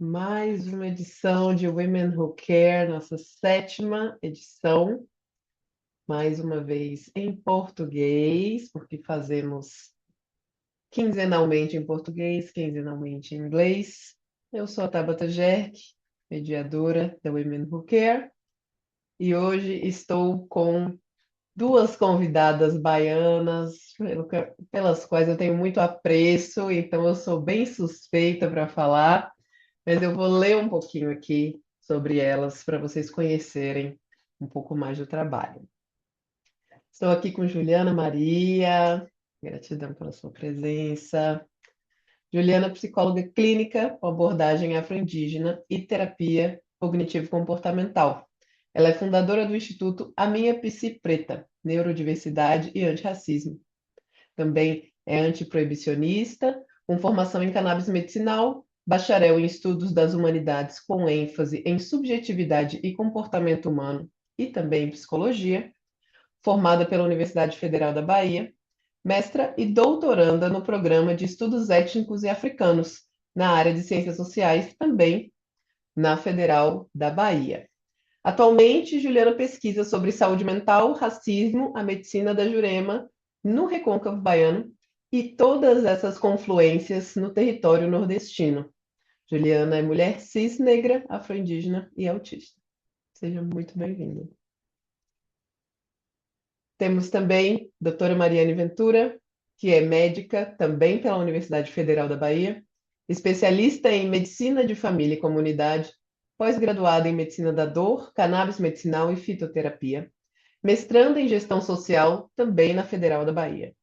Mais uma edição de Women Who Care, nossa sétima edição, mais uma vez em português, porque fazemos quinzenalmente em português, quinzenalmente em inglês. Eu sou a Tabata Gerck, mediadora da Women Who Care, e hoje estou com duas convidadas baianas, pelas quais eu tenho muito apreço, então eu sou bem suspeita para falar. Mas eu vou ler um pouquinho aqui sobre elas para vocês conhecerem um pouco mais do trabalho. Estou aqui com Juliana Maria, gratidão pela sua presença. Juliana, é psicóloga clínica com abordagem afro-indígena e terapia cognitivo-comportamental. Ela é fundadora do Instituto A Minha Psi Preta, Neurodiversidade e Antirracismo. Também é antiproibicionista, com formação em cannabis medicinal, bacharel em estudos das humanidades com ênfase em subjetividade e comportamento humano e também em psicologia, formada pela Universidade Federal da Bahia, mestra e doutoranda no programa de estudos étnicos e africanos, na área de ciências sociais, também na Federal da Bahia. Atualmente, Juliana pesquisa sobre saúde mental, racismo, a medicina da Jurema, no Recôncavo Baiano e todas essas confluências no território nordestino. Juliana é mulher cis, negra, afro-indígena e autista. Seja muito bem-vinda. Temos também a doutora Mariane Ventura, que é médica também pela Universidade Federal da Bahia, especialista em medicina de família e comunidade, pós-graduada em medicina da dor, cannabis medicinal e fitoterapia, mestranda em gestão social também na Federal da Bahia.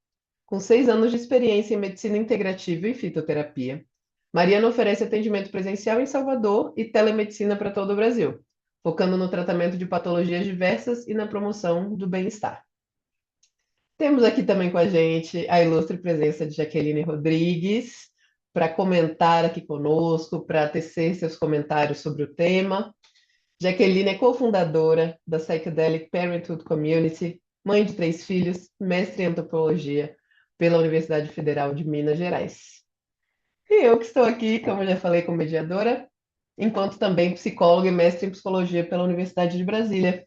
Com 6 anos de experiência em medicina integrativa e fitoterapia, Mariana oferece atendimento presencial em Salvador e telemedicina para todo o Brasil, focando no tratamento de patologias diversas e na promoção do bem-estar. Temos aqui também com a gente a ilustre presença de Jaqueline Rodrigues, para comentar aqui conosco, para tecer seus comentários sobre o tema. Jaqueline é cofundadora da Psychedelic Parenthood Community, mãe de 3 filhos, mestre em antropologia pela Universidade Federal de Minas Gerais. E eu que estou aqui, como eu já falei, como mediadora, enquanto também psicóloga e mestre em psicologia pela Universidade de Brasília.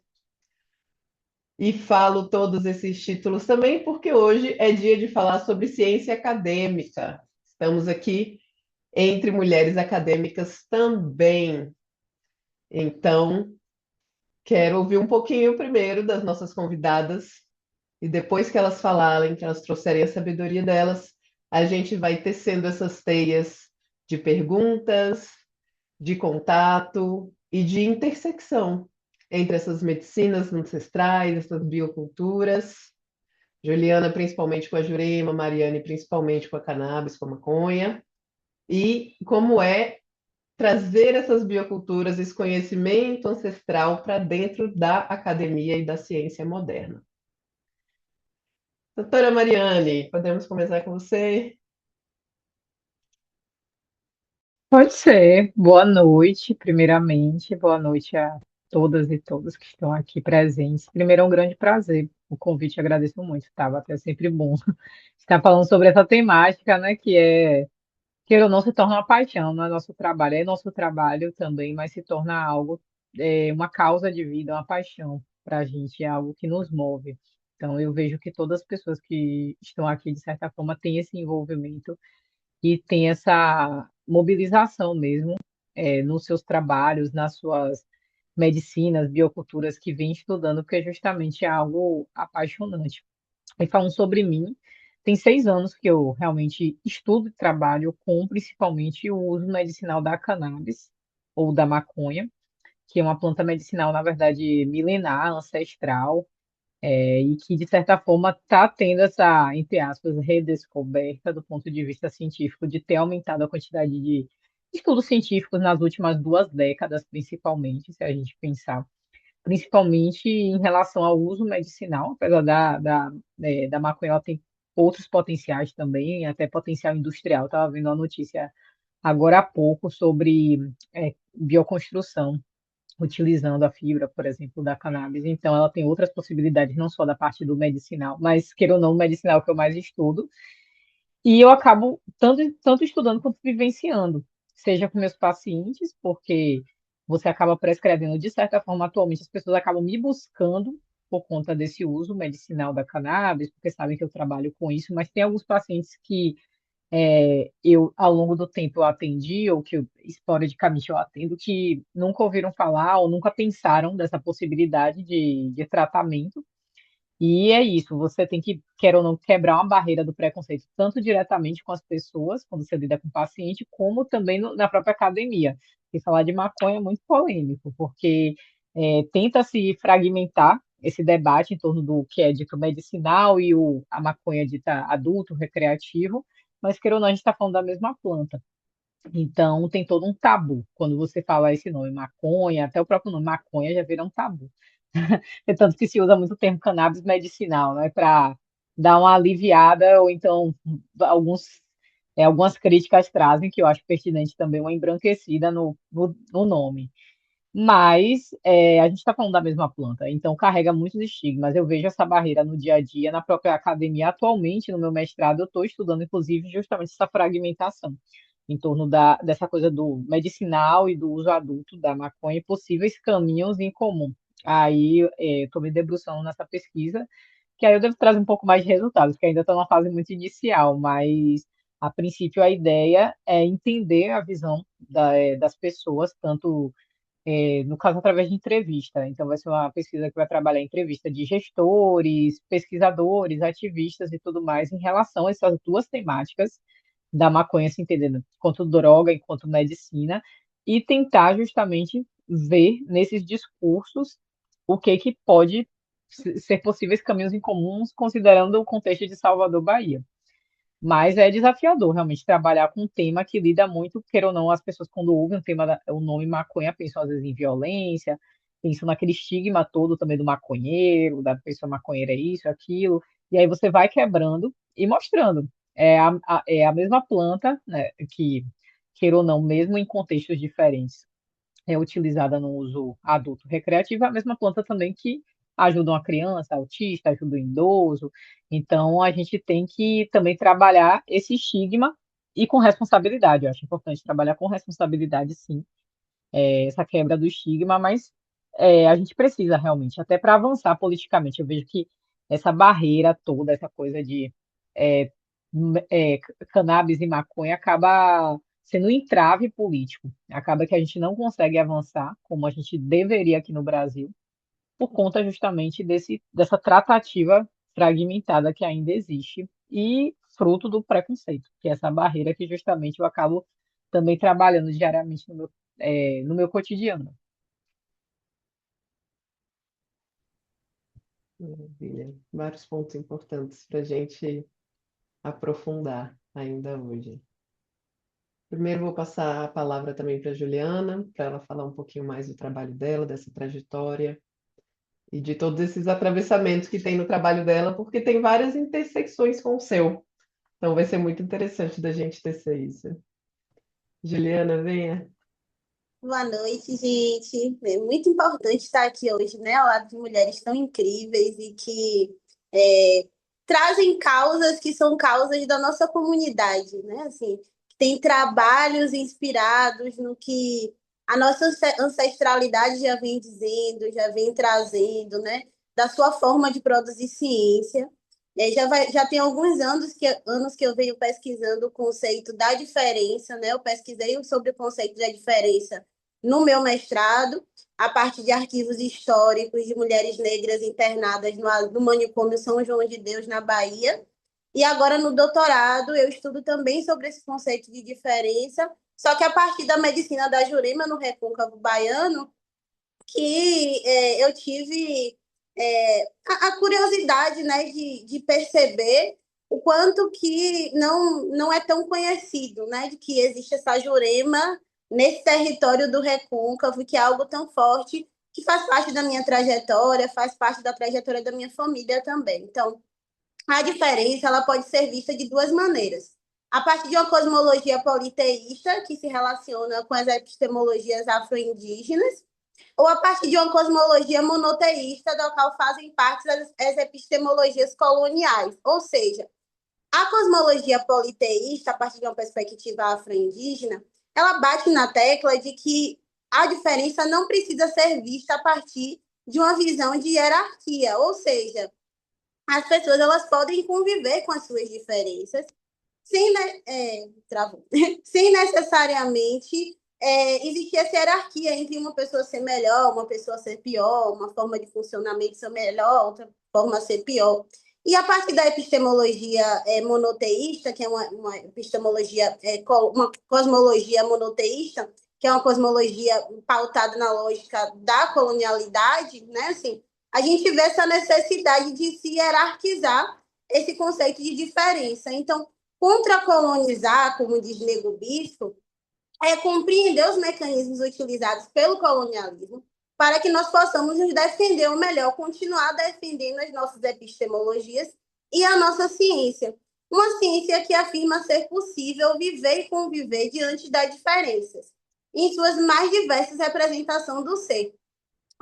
E falo todos esses títulos também porque hoje é dia de falar sobre ciência acadêmica. Estamos aqui entre mulheres acadêmicas também. Então, quero ouvir um pouquinho primeiro das nossas convidadas e depois que elas falarem, que elas trouxerem a sabedoria delas, a gente vai tecendo essas teias de perguntas, de contato e de intersecção entre essas medicinas ancestrais, essas bioculturas. Juliana, principalmente com a Jurema, Mariane, principalmente com a cannabis, com a maconha, e como é trazer essas bioculturas, esse conhecimento ancestral para dentro da academia e da ciência moderna. Doutora Mariane, podemos começar com você? Pode ser. Boa noite, primeiramente. Boa noite a todas e todos que estão aqui presentes. Primeiro, é um grande prazer. O convite, agradeço muito, tá? Até sempre bom estar falando sobre essa temática, né? Que é, queira ou não, se torna uma paixão, não é nosso trabalho, é nosso trabalho também, mas se torna algo, uma causa de vida, uma paixão para a gente, é algo que nos move. Então, eu vejo que todas as pessoas que estão aqui, de certa forma, têm esse envolvimento e tem essa mobilização mesmo nos seus trabalhos, nas suas medicinas, bioculturas que vem estudando, porque justamente é algo apaixonante. E falando sobre mim, tem 6 anos que eu realmente estudo e trabalho com principalmente o uso medicinal da cannabis ou da maconha, que é uma planta medicinal, na verdade, milenar, ancestral, e que, de certa forma, está tendo essa, entre aspas, redescoberta do ponto de vista científico, de ter aumentado a quantidade de estudos científicos nas últimas 2 décadas, principalmente, se a gente pensar, principalmente em relação ao uso medicinal, apesar da maconha, ela tem outros potenciais também, até potencial industrial. Estava vendo uma notícia agora há pouco sobre bioconstrução utilizando a fibra, por exemplo, da cannabis. Então, ela tem outras possibilidades, não só da parte do medicinal, mas, queira ou não, o medicinal é o que eu mais estudo. E eu acabo tanto estudando quanto vivenciando. seja com meus pacientes, porque você acaba prescrevendo, de certa forma, atualmente as pessoas acabam me buscando por conta desse uso medicinal da cannabis, porque sabem que eu trabalho com isso, mas tem alguns pacientes que eu, ao longo do tempo, eu atendi, ou que esporadicamente eu atendo, que nunca ouviram falar ou nunca pensaram dessa possibilidade de tratamento. E é isso, você tem que, quer ou não, quebrar uma barreira do preconceito, tanto diretamente com as pessoas, quando você lida com o paciente, como também na própria academia. E falar de maconha é muito polêmico, porque tenta se fragmentar esse debate em torno do que é dito medicinal e a maconha dita adulto, recreativo, mas queira ou não, a gente está falando da mesma planta. Então, tem todo um tabu. Quando você fala esse nome, maconha, até o próprio nome maconha já vira um tabu. É tanto que se usa muito o termo cannabis medicinal, né, para dar uma aliviada, ou então alguns, algumas críticas trazem, que eu acho pertinente também, uma embranquecida no nome. Mas a gente está falando da mesma planta, então carrega muitos estigmas. Eu vejo essa barreira no dia a dia, na própria academia. Atualmente, no meu mestrado, eu estou estudando, inclusive, justamente essa fragmentação em torno dessa coisa do medicinal e do uso adulto da maconha e possíveis caminhos em comum. Aí, estou me debruçando nessa pesquisa, que aí eu devo trazer um pouco mais de resultados, que ainda está numa fase muito inicial, mas a princípio a ideia é entender a visão das pessoas, tanto no caso, através de entrevista. Então, vai ser uma pesquisa que vai trabalhar entrevista de gestores, pesquisadores, ativistas e tudo mais em relação a essas duas temáticas da maconha, se entendendo, enquanto droga, enquanto medicina, e tentar justamente ver nesses discursos o que pode ser possíveis caminhos em comuns, considerando o contexto de Salvador, Bahia. Mas é desafiador realmente trabalhar com um tema que lida muito, queira ou não, as pessoas quando ouvem o tema o nome maconha pensam às vezes em violência, pensam naquele estigma todo também do maconheiro, da pessoa maconheira é isso, aquilo, e aí você vai quebrando e mostrando. É a mesma planta, né, que, queira ou não, mesmo em contextos diferentes, é utilizada no uso adulto recreativo, é a mesma planta também que ajuda uma criança autista, ajuda um idoso. Então, a gente tem que também trabalhar esse estigma e com responsabilidade. Eu acho importante trabalhar com responsabilidade, sim, essa quebra do estigma, mas a gente precisa realmente, até para avançar politicamente. Eu vejo que essa barreira toda, essa coisa de é, cannabis e maconha acaba sendo um entrave político. Acaba que a gente não consegue avançar como a gente deveria aqui no Brasil, por conta justamente dessa tratativa fragmentada que ainda existe e fruto do preconceito, que é essa barreira que justamente eu acabo também trabalhando diariamente no meu cotidiano. Maravilha. Vários pontos importantes para a gente aprofundar ainda hoje. Primeiro, vou passar a palavra também para a Juliana, para ela falar um pouquinho mais do trabalho dela, dessa trajetória e de todos esses atravessamentos que tem no trabalho dela, porque tem várias intersecções com o seu. Então, vai ser muito interessante da gente tecer isso. Juliana, venha. Boa noite, gente. É muito importante estar aqui hoje, né? Ao lado de mulheres tão incríveis e que é, trazem causas que são causas da nossa comunidade, né? Assim, tem trabalhos inspirados no que a nossa ancestralidade já vem dizendo, já vem trazendo, né? Da sua forma de produzir ciência. Já tem alguns anos que eu venho pesquisando o conceito da diferença, né? Eu pesquisei sobre o conceito da diferença no meu mestrado, a partir de arquivos históricos de mulheres negras internadas no manicômio São João de Deus, na Bahia. E agora, no doutorado, eu estudo também sobre esse conceito de diferença, só que a partir da medicina da Jurema, no Recôncavo Baiano, que eu tive a curiosidade, né, de perceber o quanto que não é tão conhecido, né, de que existe essa Jurema nesse território do Recôncavo, que é algo tão forte, que faz parte da minha trajetória, faz parte da trajetória da minha família também. Então, a diferença ela pode ser vista de duas maneiras. A partir de uma cosmologia politeísta, que se relaciona com as epistemologias afro-indígenas, ou a partir de uma cosmologia monoteísta, da qual fazem parte as epistemologias coloniais. Ou seja, a cosmologia politeísta, a partir de uma perspectiva afro-indígena, ela bate na tecla de que a diferença não precisa ser vista a partir de uma visão de hierarquia, ou seja, as pessoas elas podem conviver com as suas diferenças sem, sem necessariamente existir essa hierarquia entre uma pessoa ser melhor, uma pessoa ser pior, uma forma de funcionamento ser melhor, outra forma ser pior. E a partir da epistemologia monoteísta, que é uma epistemologia, uma cosmologia monoteísta, que é uma cosmologia pautada na lógica da colonialidade, né? Assim, a gente vê essa necessidade de se hierarquizar esse conceito de diferença. Então, contracolonizar, como diz Nego Bispo, é compreender os mecanismos utilizados pelo colonialismo para que nós possamos nos defender, ou melhor, continuar defendendo as nossas epistemologias e a nossa ciência. Uma ciência que afirma ser possível viver e conviver diante das diferenças, em suas mais diversas representações do ser.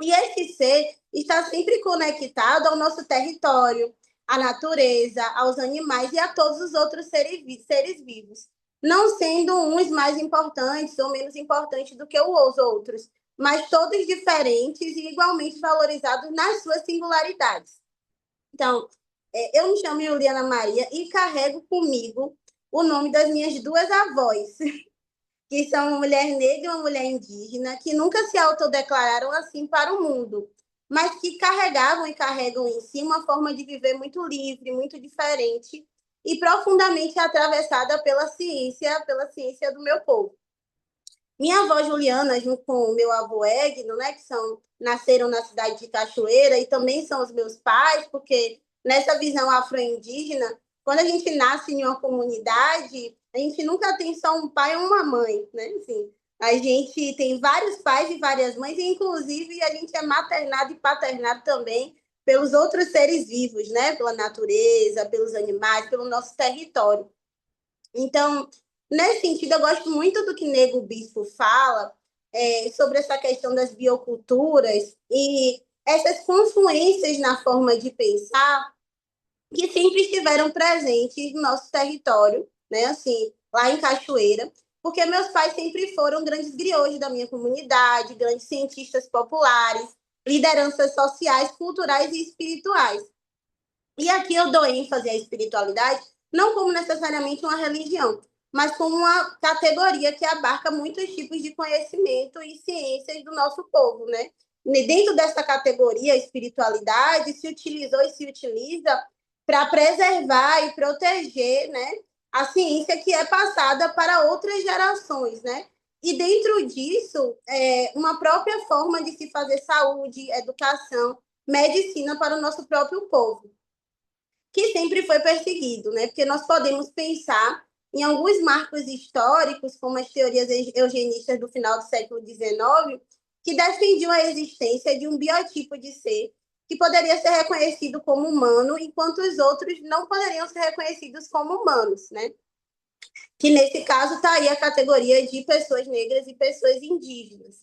E esse ser está sempre conectado ao nosso território, à natureza, aos animais e a todos os outros seres vivos, não sendo uns mais importantes ou menos importantes do que os outros, mas todos diferentes e igualmente valorizados nas suas singularidades. Então, eu me chamo Juliana Maria e carrego comigo o nome das minhas duas avós, que são uma mulher negra e uma mulher indígena, que nunca se autodeclararam assim para o mundo, mas que carregavam e carregam em si uma forma de viver muito livre, muito diferente e profundamente atravessada pela ciência do meu povo. Minha avó Juliana, junto com o meu avô Egno, né, que nasceram na cidade de Cachoeira e também são os meus pais, porque nessa visão afro-indígena, quando a gente nasce em uma comunidade, a gente nunca tem só um pai ou uma mãe, né? Assim, a gente tem vários pais e várias mães, e inclusive a gente é maternado e paternado também pelos outros seres vivos, né? Pela natureza, pelos animais, pelo nosso território. Então, nesse sentido, eu gosto muito do que Nego Bispo fala sobre essa questão das bioculturas e essas confluências na forma de pensar que sempre estiveram presentes no nosso território, né? Assim, lá em Cachoeira, porque meus pais sempre foram grandes griots da minha comunidade, grandes cientistas populares, lideranças sociais, culturais e espirituais. E aqui eu dou ênfase à espiritualidade, não como necessariamente uma religião, mas como uma categoria que abarca muitos tipos de conhecimento e ciências do nosso povo, né? Dentro dessa categoria, a espiritualidade se utilizou e se utiliza para preservar e proteger, né, a ciência que é passada para outras gerações, né? E dentro disso, uma própria forma de se fazer saúde, educação, medicina para o nosso próprio povo, que sempre foi perseguido, né? Porque nós podemos pensar em alguns marcos históricos, como as teorias eugenistas do final do século XIX, que defendiam a existência de um biotipo de ser que poderia ser reconhecido como humano, enquanto os outros não poderiam ser reconhecidos como humanos, né? Que nesse caso está aí a categoria de pessoas negras e pessoas indígenas.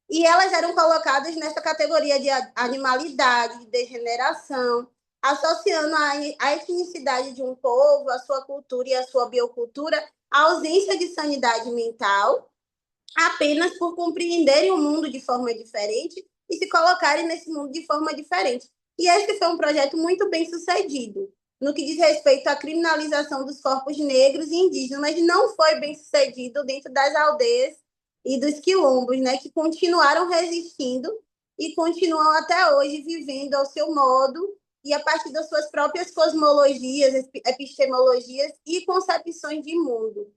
E elas eram colocadas nessa categoria de animalidade, de degeneração, associando a etnicidade de um povo, a sua cultura e a sua biocultura, a ausência de sanidade mental, apenas por compreenderem o mundo de forma diferente e se colocarem nesse mundo de forma diferente. E esse foi um projeto muito bem sucedido no que diz respeito à criminalização dos corpos negros e indígenas, mas não foi bem sucedido dentro das aldeias e dos quilombos, né, que continuaram resistindo e continuam até hoje vivendo ao seu modo e a partir das suas próprias cosmologias, epistemologias e concepções de mundo.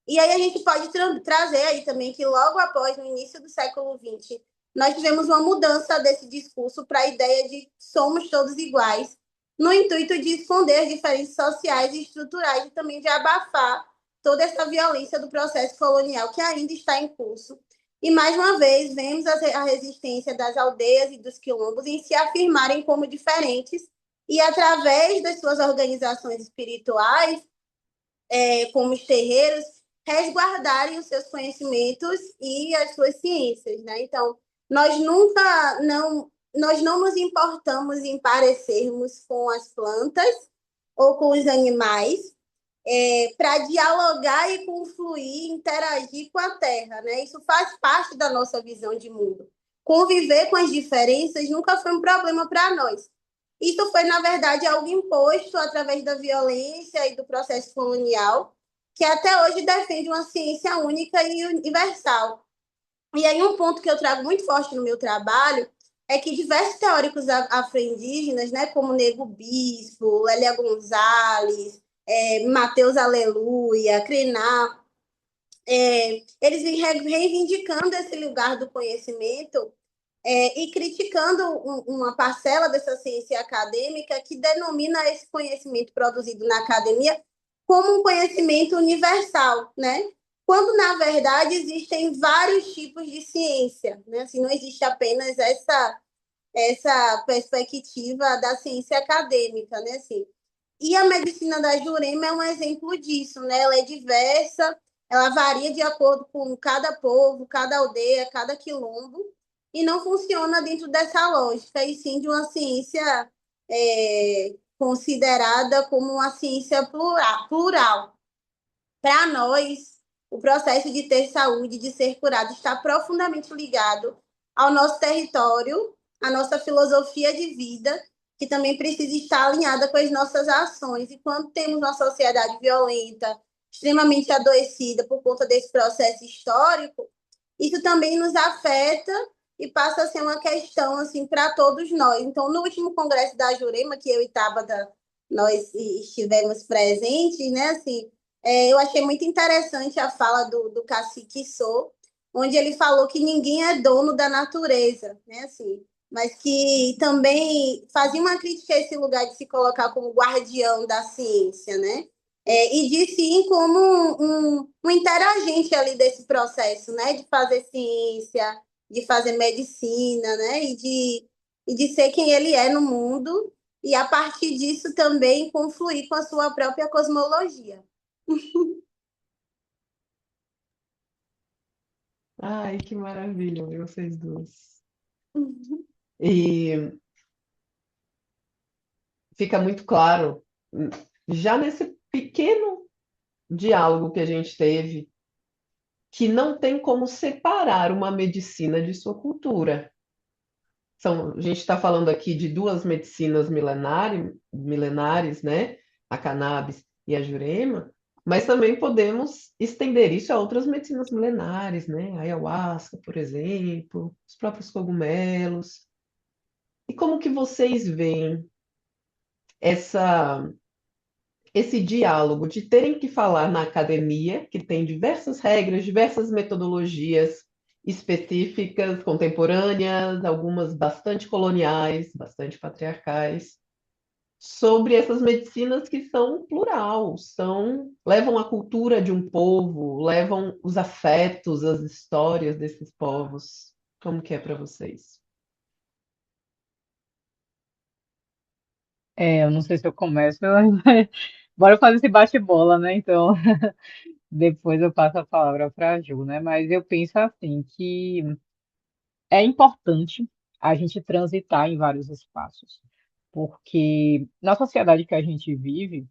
E aí a gente pode trazer aí também que logo após, no início do século XX, nós tivemos uma mudança desse discurso para a ideia de somos todos iguais, no intuito de esconder as diferenças sociais e estruturais e também de abafar toda essa violência do processo colonial que ainda está em curso. E, mais uma vez, vemos a resistência das aldeias e dos quilombos em se afirmarem como diferentes e, através das suas organizações espirituais, como os terreiros, resguardarem os seus conhecimentos e as suas ciências, né? Então, nós não nos importamos em parecermos com as plantas ou com os animais, para dialogar e confluir, interagir com a Terra, né? Isso faz parte da nossa visão de mundo. Conviver com as diferenças nunca foi um problema para nós. Isso foi, na verdade, algo imposto através da violência e do processo colonial, que até hoje defende uma ciência única e universal. E aí um ponto que eu trago muito forte no meu trabalho é que diversos teóricos afro-indígenas, né, como Nego Bispo, Lélia Gonzalez, Mateus Aleluia, Krená, eles vêm reivindicando esse lugar do conhecimento e criticando uma parcela dessa ciência acadêmica que denomina esse conhecimento produzido na academia como um conhecimento universal, né? Quando, na verdade, existem vários tipos de ciência, né? Assim, não existe apenas essa perspectiva da ciência acadêmica, né? Assim, e a medicina da Jurema é um exemplo disso, né? Ela é diversa, ela varia de acordo com cada povo, cada aldeia, cada quilombo, e não funciona dentro dessa lógica, e sim de uma ciência considerada como uma ciência plural. Para nós, o processo de ter saúde, de ser curado, está profundamente ligado ao nosso território, à nossa filosofia de vida, que também precisa estar alinhada com as nossas ações. E quando temos uma sociedade violenta, extremamente adoecida por conta desse processo histórico, isso também nos afeta e passa a ser uma questão assim para todos nós. Então, no último congresso da Jurema, que eu e Tabata nós estivemos presentes, né, assim, eu achei muito interessante a fala do cacique Sô, onde ele falou que ninguém é dono da natureza, né, assim, mas que também fazia uma crítica a esse lugar de se colocar como guardião da ciência, né? E de sim como um interagente ali desse processo, né? De fazer ciência, de fazer medicina, né? E de ser quem ele é no mundo, e a partir disso também confluir com a sua própria cosmologia. Ai, que maravilha ver vocês duas. E fica muito claro, já nesse pequeno diálogo que a gente teve, que não tem como separar uma medicina de sua cultura. A gente está falando aqui de duas medicinas milenares, né? A cannabis e a jurema, mas também podemos estender isso a outras medicinas milenares, né? A ayahuasca, por exemplo, os próprios cogumelos. E como que vocês veem essa, esse diálogo de terem que falar na academia, que tem diversas regras, diversas metodologias específicas, contemporâneas, algumas bastante coloniais, bastante patriarcais, sobre essas medicinas que são plural, levam a cultura de um povo, levam os afetos, as histórias desses povos. Como que é para vocês? Eu não sei se eu começo, mas bora fazer esse bate-bola, né? Então, depois eu passo a palavra para a Ju, né? Mas eu penso assim que é importante a gente transitar em vários espaços, porque na sociedade que a gente vive,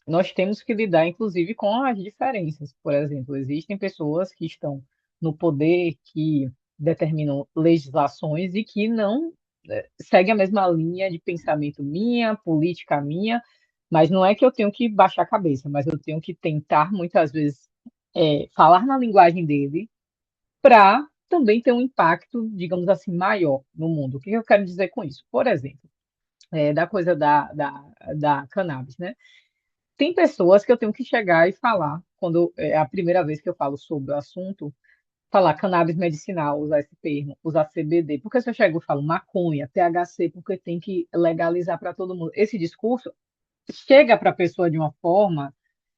nós temos que lidar, inclusive, com as diferenças. Por exemplo, existem pessoas que estão no poder, que determinam legislações e que não seguem a mesma linha de pensamento minha, política minha, mas não é que eu tenho que baixar a cabeça, mas eu tenho que tentar, muitas vezes, falar na linguagem dele para também ter um impacto, digamos assim, maior no mundo. O que eu quero dizer com isso? Por exemplo, da coisa da cannabis, né? Tem pessoas que eu tenho que chegar e falar, quando é a primeira vez que eu falo sobre o assunto, falar cannabis medicinal, usar esse termo, usar CBD, porque se eu chego e falo maconha, THC, porque tem que legalizar para todo mundo. Esse discurso chega para a pessoa de uma forma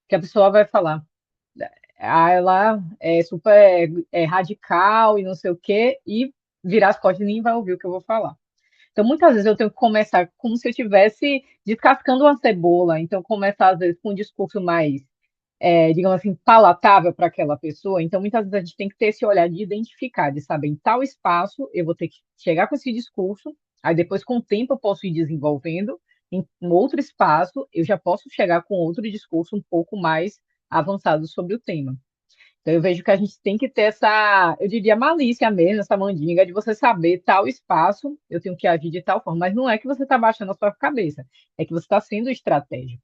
que a pessoa vai falar, ela é super radical e não sei o quê, e virar as costas e nem vai ouvir o que eu vou falar. Então, muitas vezes eu tenho que começar como se eu estivesse descascando uma cebola. Então, começar, às vezes, com um discurso mais, digamos assim, palatável para aquela pessoa. Então, muitas vezes a gente tem que ter esse olhar de identificar, de saber em tal espaço eu vou ter que chegar com esse discurso, aí depois, com o tempo, eu posso ir desenvolvendo, em um outro espaço, eu já posso chegar com outro discurso um pouco mais avançado sobre o tema. Então, eu vejo que a gente tem que ter essa, eu diria, malícia mesmo, essa mandinga de você saber tal espaço, eu tenho que agir de tal forma, mas não é que você está baixando a sua cabeça, é que você está sendo estratégico.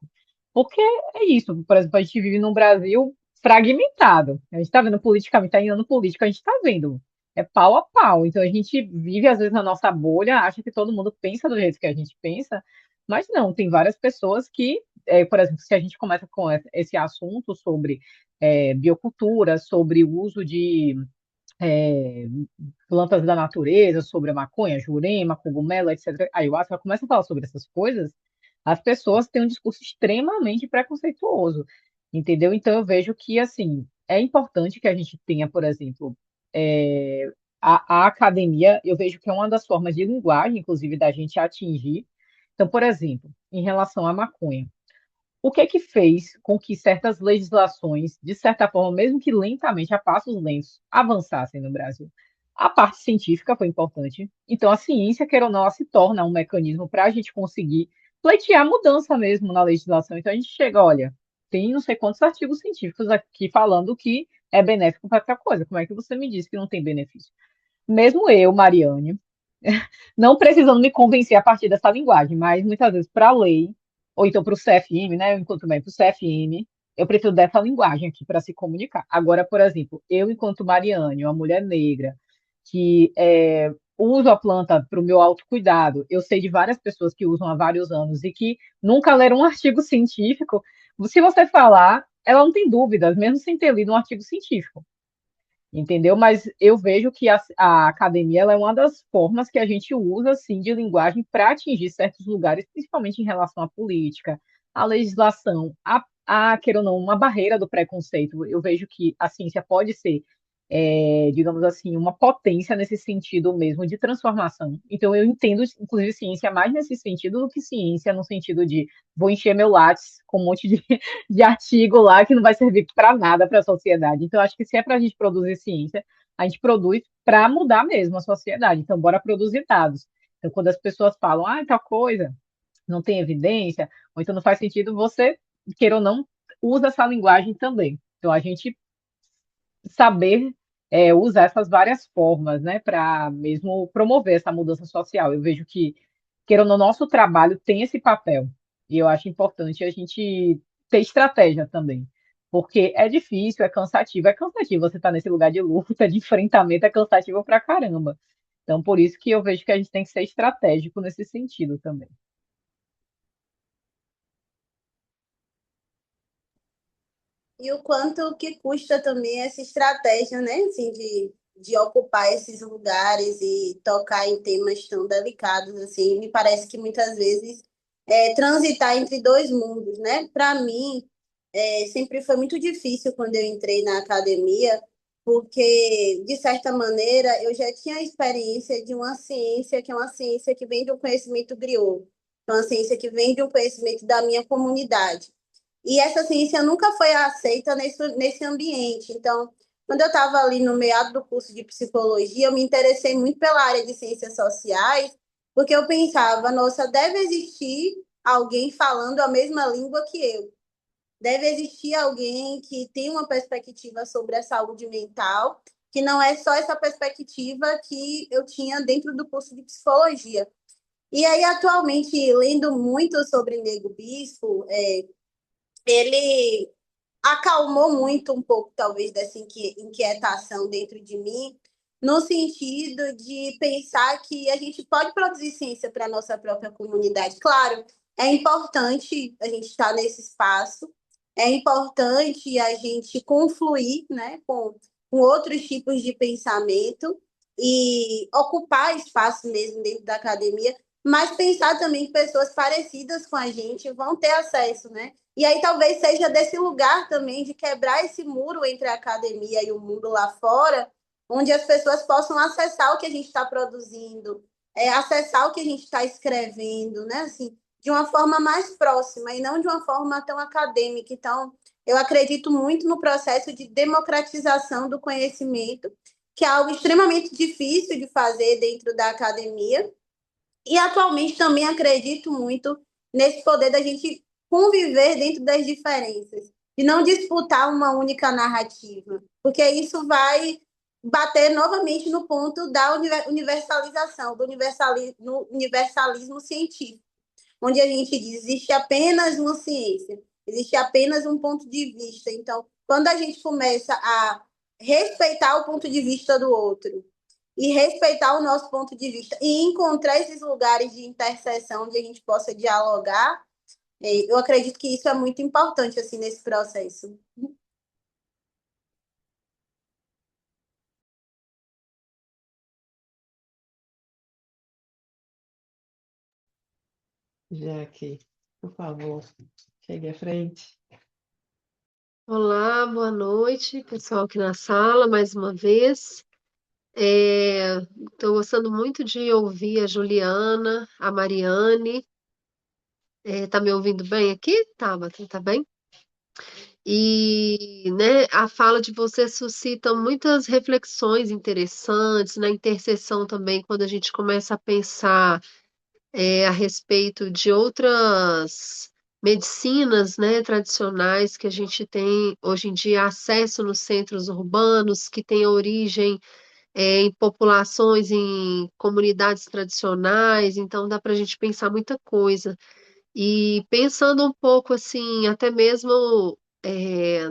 Porque é isso, por exemplo, a gente vive num Brasil fragmentado. A gente está vendo politicamente, está em ano político, a gente está vendo. É pau a pau. Então a gente vive, às vezes, na nossa bolha, acha que todo mundo pensa do jeito que a gente pensa, mas não, tem várias pessoas que, por exemplo, se a gente começa com esse assunto sobre biocultura, sobre o uso de é, plantas da natureza, sobre a maconha, jurema, cogumelo, etc., ayahuasca, ela começa a falar sobre essas coisas, as pessoas têm um discurso extremamente preconceituoso, entendeu? Então eu vejo que, assim, é importante que a gente tenha, por exemplo, é, a academia, eu vejo que é uma das formas de linguagem, inclusive, da gente atingir. Então, por exemplo, em relação à maconha, o que é que fez com que certas legislações, de certa forma, mesmo que lentamente, a passos lentos, avançassem no Brasil? A parte científica foi importante. Então, a ciência, queira ou não, ela se torna um mecanismo para a gente conseguir pleitear mudança mesmo na legislação. Então, a gente chega, olha, tem não sei quantos artigos científicos aqui falando que é benéfico para outra coisa. Como é que você me diz que não tem benefício? Mesmo eu, Mariane, não precisando me convencer a partir dessa linguagem, mas muitas vezes para a lei, ou então para o CFM, né? Eu enquanto também para o CFM, eu preciso dessa linguagem aqui para se comunicar. Agora, por exemplo, eu, enquanto Mariane, uma mulher negra, que uso a planta para o meu autocuidado, eu sei de várias pessoas que usam há vários anos e que nunca leram um artigo científico. Se você falar, ela não tem dúvidas, mesmo sem ter lido um artigo científico. Entendeu? Mas eu vejo que a academia ela é uma das formas que a gente usa assim, de linguagem para atingir certos lugares, principalmente em relação à política, à legislação, queira ou não, uma barreira do preconceito. Eu vejo que a ciência pode ser, digamos assim, uma potência nesse sentido mesmo de transformação. Então, eu entendo, inclusive, ciência mais nesse sentido do que ciência no sentido de vou encher meu lápis com um monte de artigo lá que não vai servir para nada para a sociedade. Então, acho que se é para a gente produzir ciência, a gente produz para mudar mesmo a sociedade. Então, bora produzir dados. Então, quando as pessoas falam, tal coisa não tem evidência, ou então não faz sentido, você, queira ou não, usa essa linguagem também. Então, a gente saber usar essas várias formas, né, para mesmo promover essa mudança social. Eu vejo que, queira ou não, nosso trabalho tem esse papel. E eu acho importante a gente ter estratégia também. Porque é difícil, é cansativo você estar nesse lugar de luta, de enfrentamento, é cansativo pra caramba. Então, por isso que eu vejo que a gente tem que ser estratégico nesse sentido também. E o quanto que custa também essa estratégia, né? Assim, de ocupar esses lugares e tocar em temas tão delicados, assim. Me parece que muitas vezes transitar entre dois mundos, né? Para mim, sempre foi muito difícil quando eu entrei na academia, porque, de certa maneira, eu já tinha a experiência de uma ciência que é uma ciência que vem de um conhecimento griot, uma ciência que vem de um conhecimento da minha comunidade. E essa ciência nunca foi aceita nesse ambiente. Então, quando eu estava ali no meado do curso de psicologia, eu me interessei muito pela área de ciências sociais, porque eu pensava, nossa, deve existir alguém falando a mesma língua que eu. Deve existir alguém que tem uma perspectiva sobre a saúde mental, que não é só essa perspectiva que eu tinha dentro do curso de psicologia. E aí, atualmente, lendo muito sobre Nego Bispo, ele acalmou muito um pouco, talvez, dessa inquietação dentro de mim, no sentido de pensar que a gente pode produzir ciência para a nossa própria comunidade. Claro, é importante a gente estar nesse espaço, é importante a gente confluir, né, com outros tipos de pensamento e ocupar espaço mesmo dentro da academia, mas pensar também que pessoas parecidas com a gente vão ter acesso, né? E aí talvez seja desse lugar também de quebrar esse muro entre a academia e o mundo lá fora, onde as pessoas possam acessar o que a gente está produzindo, acessar o que a gente está escrevendo, né? Assim, de uma forma mais próxima e não de uma forma tão acadêmica. Então, eu acredito muito no processo de democratização do conhecimento, que é algo extremamente difícil de fazer dentro da academia. E atualmente também acredito muito nesse poder da gente conviver dentro das diferenças e não disputar uma única narrativa, porque isso vai bater novamente no ponto da universalização, do universalismo científico, onde a gente diz existe apenas uma ciência, existe apenas um ponto de vista. Então, quando a gente começa a respeitar o ponto de vista do outro e respeitar o nosso ponto de vista e encontrar esses lugares de interseção onde a gente possa dialogar, eu acredito que isso é muito importante assim nesse processo. Jaque, por favor, chegue à frente. Olá, boa noite, pessoal aqui na sala, mais uma vez. Estou gostando muito de ouvir a Juliana, a Mariane. Tá me ouvindo bem aqui? Tabata, tá bem? E, né, a fala de vocês suscita muitas reflexões interessantes, na interseção também, quando a gente começa a pensar a respeito de outras medicinas, né, tradicionais que a gente tem hoje em dia acesso nos centros urbanos, que têm origem em populações, em comunidades tradicionais, então dá para a gente pensar muita coisa. E pensando um pouco assim, até mesmo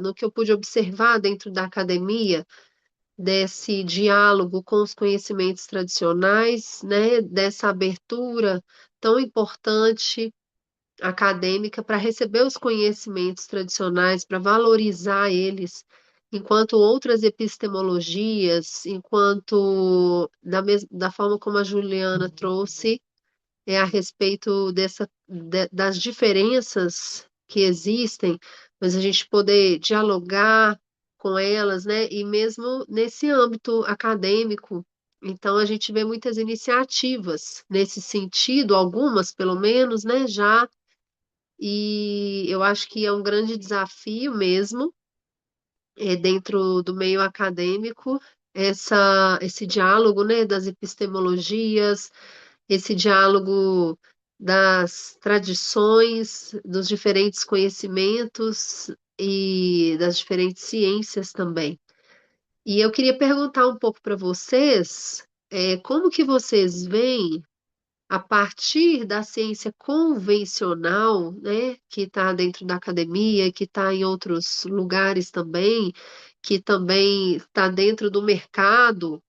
no que eu pude observar dentro da academia, desse diálogo com os conhecimentos tradicionais, né, dessa abertura tão importante acadêmica para receber os conhecimentos tradicionais, para valorizar eles, enquanto outras epistemologias, enquanto da forma como a Juliana trouxe, a respeito das diferenças que existem, mas a gente poder dialogar com elas, né? E mesmo nesse âmbito acadêmico, então a gente vê muitas iniciativas nesse sentido, algumas pelo menos, né? Já, e eu acho que é um grande desafio mesmo, dentro do meio acadêmico, esse diálogo, né? Das epistemologias, esse diálogo das tradições, dos diferentes conhecimentos e das diferentes ciências também. E eu queria perguntar um pouco para vocês, como que vocês veem a partir da ciência convencional, né, que está dentro da academia, que está em outros lugares também, que também está dentro do mercado,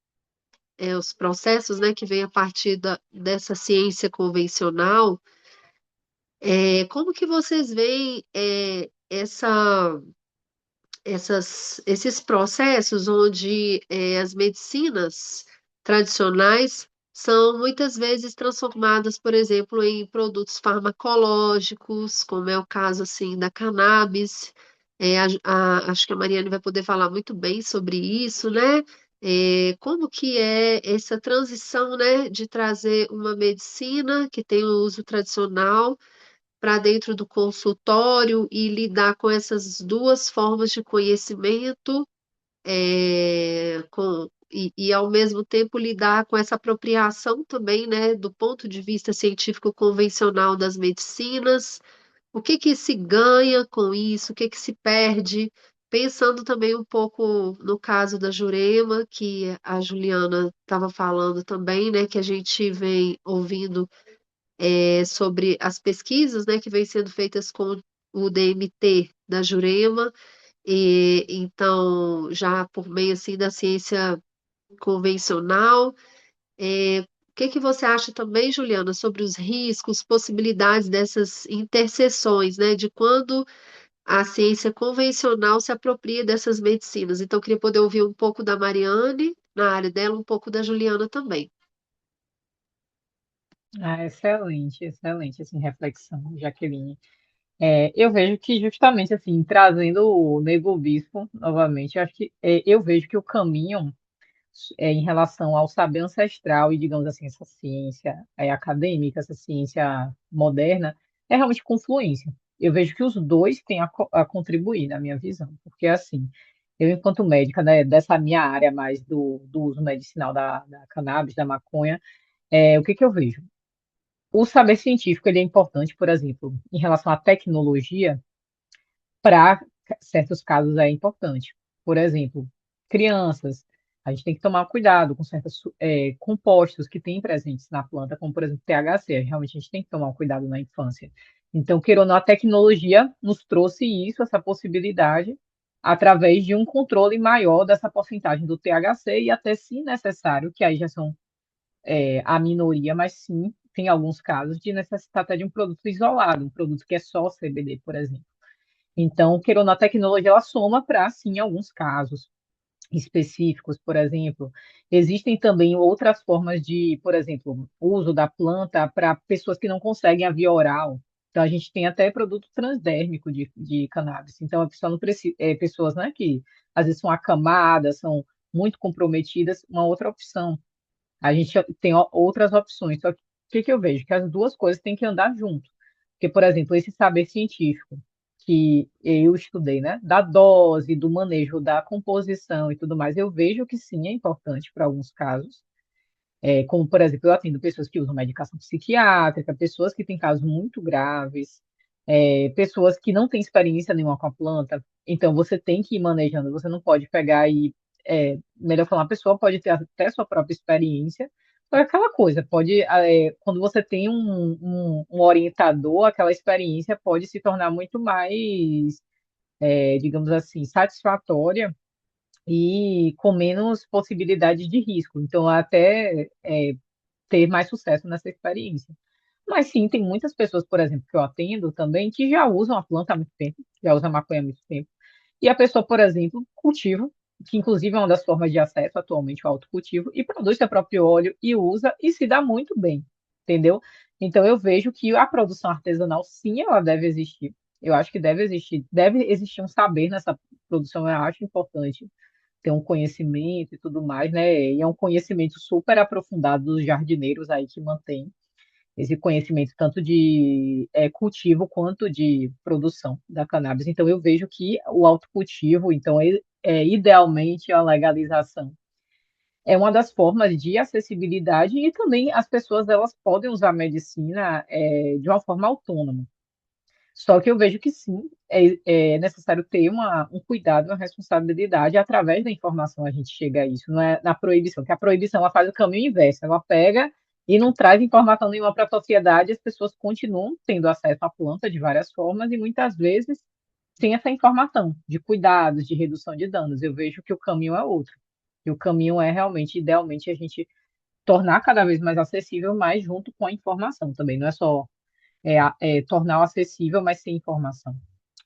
os processos, né, que vêm a partir dessa ciência convencional, como que vocês veem esses processos onde as medicinas tradicionais são muitas vezes transformadas, por exemplo, em produtos farmacológicos, como é o caso assim da cannabis. Acho que a Mariane vai poder falar muito bem sobre isso, né? Como que é essa transição, né, de trazer uma medicina que tem o uso tradicional para dentro do consultório e lidar com essas duas formas de conhecimento, e ao mesmo tempo lidar com essa apropriação também, né, do ponto de vista científico convencional das medicinas. O que que se ganha com isso? O que que se perde? Pensando também um pouco no caso da Jurema, que a Juliana estava falando também, né, que a gente vem ouvindo sobre as pesquisas, né, que vêm sendo feitas com o DMT da Jurema, e então já por meio assim da ciência convencional. O que que você acha também, Juliana, sobre os riscos, possibilidades dessas interseções, né, de quando a ciência convencional se apropria dessas medicinas? Então, eu queria poder ouvir um pouco da Mariane, na área dela, um pouco da Juliana também. Ah, excelente, excelente, assim, reflexão, Jaqueline. Eu vejo que justamente, assim, trazendo o Nego Bispo novamente, eu acho que eu vejo que o caminho em relação ao saber ancestral e, digamos assim, essa ciência acadêmica, essa ciência moderna, é realmente confluência. Eu vejo que os dois têm a contribuir, na minha visão, porque, assim, eu, enquanto médica, né, dessa minha área mais do uso medicinal da cannabis, da maconha, o que que eu vejo? O saber científico ele é importante, por exemplo, em relação à tecnologia, para certos casos é importante. Por exemplo, crianças, a gente tem que tomar cuidado com certos compostos que tem presentes na planta, como por exemplo THC. Realmente a gente tem que tomar um cuidado na infância. Então, queira ou não, a tecnologia nos trouxe isso, essa possibilidade, através de um controle maior dessa porcentagem do THC e até, se necessário, que aí já são a minoria, mas sim, tem alguns casos de necessitar até de um produto isolado, um produto que é só CBD, por exemplo. Então, queira ou não, a tecnologia ela soma para, sim, alguns casos específicos, por exemplo. Existem também outras formas de, por exemplo, uso da planta para pessoas que não conseguem a via oral. Então, a gente tem até produto transdérmico de cannabis. Então, a pessoa não precisa, pessoas, né, que às vezes são acamadas, são muito comprometidas, uma outra opção. A gente tem outras opções. Só que o que que eu vejo? Que as duas coisas têm que andar junto. Porque, por exemplo, esse saber científico que eu estudei, né, da dose, do manejo, da composição e tudo mais, eu vejo que sim, é importante para alguns casos. Como, por exemplo, eu atendo pessoas que usam medicação psiquiátrica, pessoas que têm casos muito graves, pessoas que não têm experiência nenhuma com a planta. Então, você tem que ir manejando, você não pode pegar e, melhor falar, a pessoa pode ter até sua própria experiência, só que aquela coisa, pode, quando você tem um orientador, aquela experiência pode se tornar muito mais, digamos assim, satisfatória e com menos possibilidades de risco. Então, até ter mais sucesso nessa experiência. Mas sim, tem muitas pessoas, por exemplo, que eu atendo também, que já usam a planta há muito tempo, já usam a maconha há muito tempo. E a pessoa, por exemplo, cultiva, que inclusive é uma das formas de acesso atualmente ao autocultivo, e produz seu próprio óleo e usa e se dá muito bem, entendeu? Então eu vejo que a produção artesanal, sim, ela deve existir. Eu acho que deve existir um saber nessa produção, eu acho importante ter um conhecimento e tudo mais, né? E é um conhecimento super aprofundado dos jardineiros aí que mantém esse conhecimento tanto de cultivo quanto de produção da cannabis. Então eu vejo que o autocultivo, então idealmente a legalização é uma das formas de acessibilidade e também as pessoas elas podem usar a medicina de uma forma autônoma. Só que eu vejo que sim, é necessário ter um cuidado, uma responsabilidade, através da informação a gente chega a isso, não é na proibição, que a proibição ela faz o caminho inverso, ela pega e não traz informação nenhuma para a sociedade, as pessoas continuam tendo acesso à planta de várias formas e muitas vezes sem essa informação de cuidados, de redução de danos. Eu vejo que o caminho é outro, e o caminho é realmente, idealmente, a gente tornar cada vez mais acessível, mas junto com a informação também, não é só tornar acessível, mas sem informação.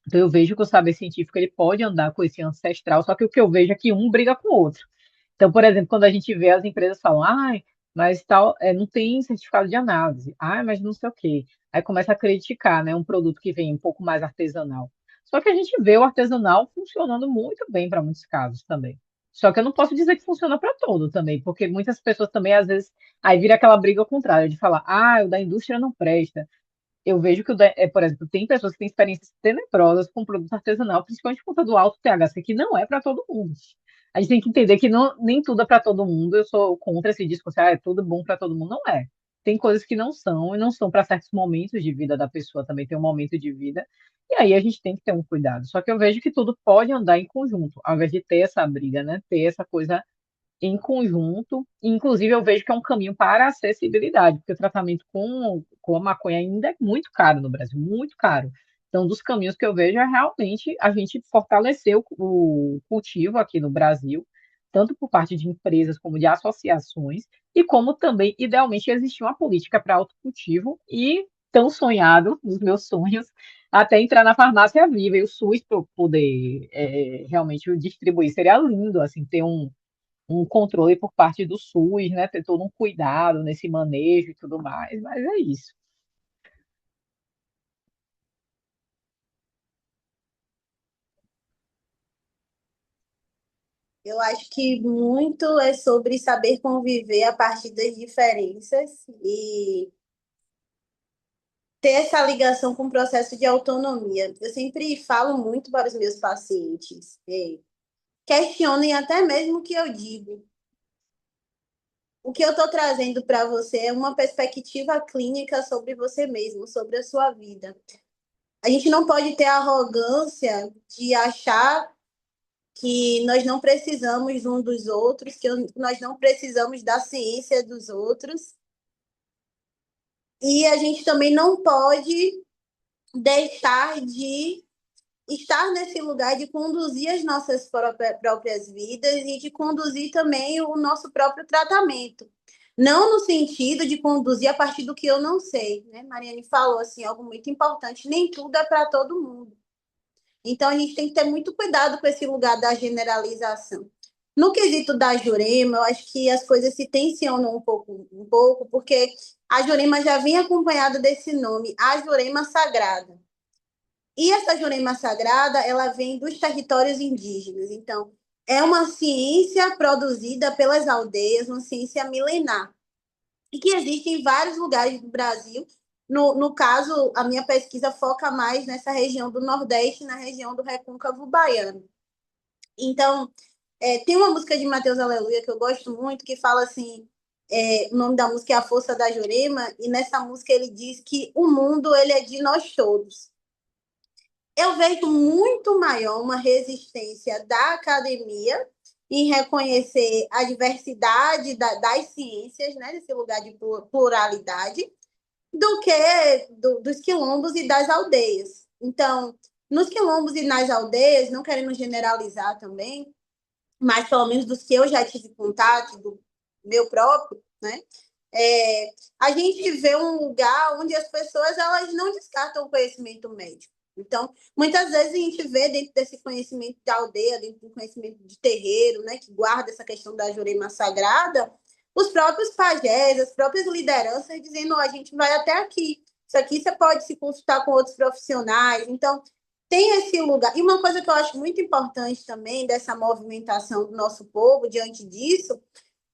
Então, eu vejo que o saber científico ele pode andar com esse ancestral, só que o que eu vejo é que um briga com o outro. Então, por exemplo, quando a gente vê as empresas falam, ai, mas tal, não tem certificado de análise, ai, mas não sei o quê. Aí começa a criticar, né, um produto que vem um pouco mais artesanal. Só que a gente vê o artesanal funcionando muito bem para muitos casos também. Só que eu não posso dizer que funciona para todo também, porque muitas pessoas também, às vezes, aí vira aquela briga ao contrário, de falar, ah, o da indústria não presta. Eu vejo que, por exemplo, tem pessoas que têm experiências tenebrosas com produto artesanal, principalmente por conta do alto THC, que não é para todo mundo. A gente tem que entender que não, nem tudo é para todo mundo. Eu sou contra esse discurso, é tudo bom para todo mundo. Não é. Tem coisas que não são, e não são para certos momentos de vida da pessoa, também tem um momento de vida, e aí a gente tem que ter um cuidado. Só que eu vejo que tudo pode andar em conjunto, ao invés de ter essa briga, né? Ter essa coisa em conjunto. Inclusive, eu vejo que é um caminho para a acessibilidade, porque o tratamento com a maconha ainda é muito caro no Brasil, muito caro. Então, dos caminhos que eu vejo é realmente a gente fortalecer o cultivo aqui no Brasil, tanto por parte de empresas como de associações, e como também, idealmente, existir uma política para autocultivo e tão sonhado, nos meus sonhos, até entrar na farmácia viva e o SUS para poder realmente distribuir. Seria lindo, assim, ter um controle por parte do SUS, né? Ter todo um cuidado nesse manejo e tudo mais, mas é isso. Eu acho que muito é sobre saber conviver a partir das diferenças e ter essa ligação com o processo de autonomia. Eu sempre falo muito para os meus pacientes, questionem até mesmo o que eu digo. o que eu estou trazendo para você é uma perspectiva clínica sobre você mesmo, sobre a sua vida. A gente não pode ter a arrogância de achar que nós não precisamos um dos outros, que nós não precisamos da ciência dos outros. E a gente também não pode deixar de estar nesse lugar de conduzir as nossas próprias vidas e de conduzir também o nosso próprio tratamento. Não no sentido de conduzir a partir do que eu não sei, né? Mariane falou assim, algo muito importante, nem tudo é para todo mundo. Então a gente tem que ter muito cuidado com esse lugar da generalização. No quesito da Jurema, eu acho que as coisas se tensionam um pouco, porque a Jurema já vinha acompanhada desse nome, a Jurema Sagrada. E essa Jurema Sagrada, ela vem dos territórios indígenas. Então, é uma ciência produzida pelas aldeias, uma ciência milenar, e que existe em vários lugares do Brasil. No caso, a minha pesquisa foca mais nessa região do Nordeste, na região do Recôncavo Baiano. Então, tem uma música de Mateus Aleluia que eu gosto muito, que fala assim, o nome da música é A Força da Jurema, e nessa música ele diz que o mundo ele é de nós todos. Eu vejo muito maior uma resistência da academia em reconhecer a diversidade das ciências, né, nesse lugar de pluralidade, do que dos quilombos e das aldeias. Então, nos quilombos e nas aldeias, não querendo generalizar também, mas pelo menos dos que eu já tive contato, do meu próprio, né? A gente vê um lugar onde as pessoas elas não descartam o conhecimento médico. Então, muitas vezes a gente vê dentro desse conhecimento de aldeia, dentro do conhecimento de terreiro, né, que guarda essa questão da Jurema Sagrada, os próprios pajés, as próprias lideranças dizendo, oh, a gente vai até aqui. Isso aqui você pode se consultar com outros profissionais. Então, tem esse lugar. E uma coisa que eu acho muito importante também dessa movimentação do nosso povo diante disso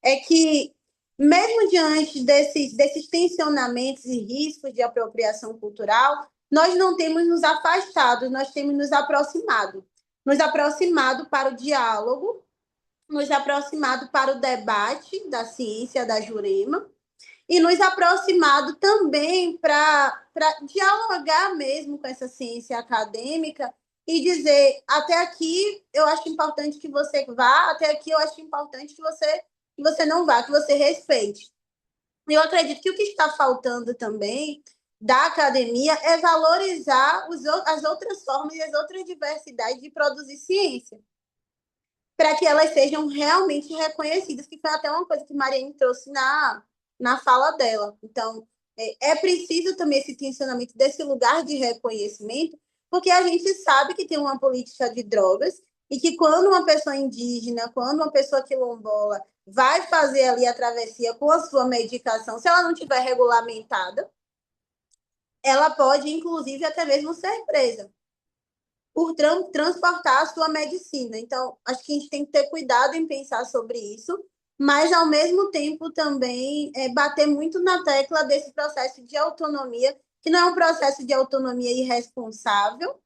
é que, mesmo diante desses tensionamentos e riscos de apropriação cultural, nós não temos nos afastado, nós temos nos aproximado. Nos aproximado para o diálogo, nos aproximado para o debate da ciência da Jurema e nos aproximado também para dialogar mesmo com essa ciência acadêmica e dizer, até aqui eu acho importante que você vá, até aqui eu acho importante que você não vá, que você respeite. Eu acredito que o que está faltando também da academia é valorizar as outras formas e as outras diversidades de produzir ciência, para que elas sejam realmente reconhecidas, que foi até uma coisa que Mariane trouxe na fala dela. Então, é preciso também esse tensionamento desse lugar de reconhecimento, porque a gente sabe que tem uma política de drogas e que quando uma pessoa indígena, quando uma pessoa quilombola vai fazer ali a travessia com a sua medicação, se ela não tiver regulamentada, ela pode, inclusive, até mesmo ser presa por transportar a sua medicina. Então, acho que a gente tem que ter cuidado em pensar sobre isso, mas, ao mesmo tempo, também bater muito na tecla desse processo de autonomia, que não é um processo de autonomia irresponsável,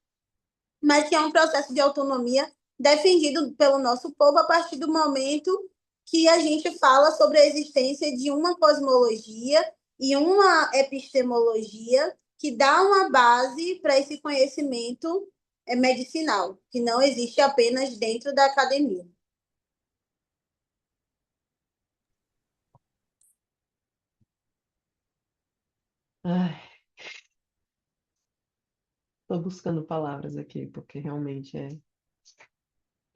mas que é um processo de autonomia defendido pelo nosso povo a partir do momento que a gente fala sobre a existência de uma cosmologia e uma epistemologia que dá uma base para esse conhecimento medicinal, que não existe apenas dentro da academia. Estou buscando palavras aqui, porque realmente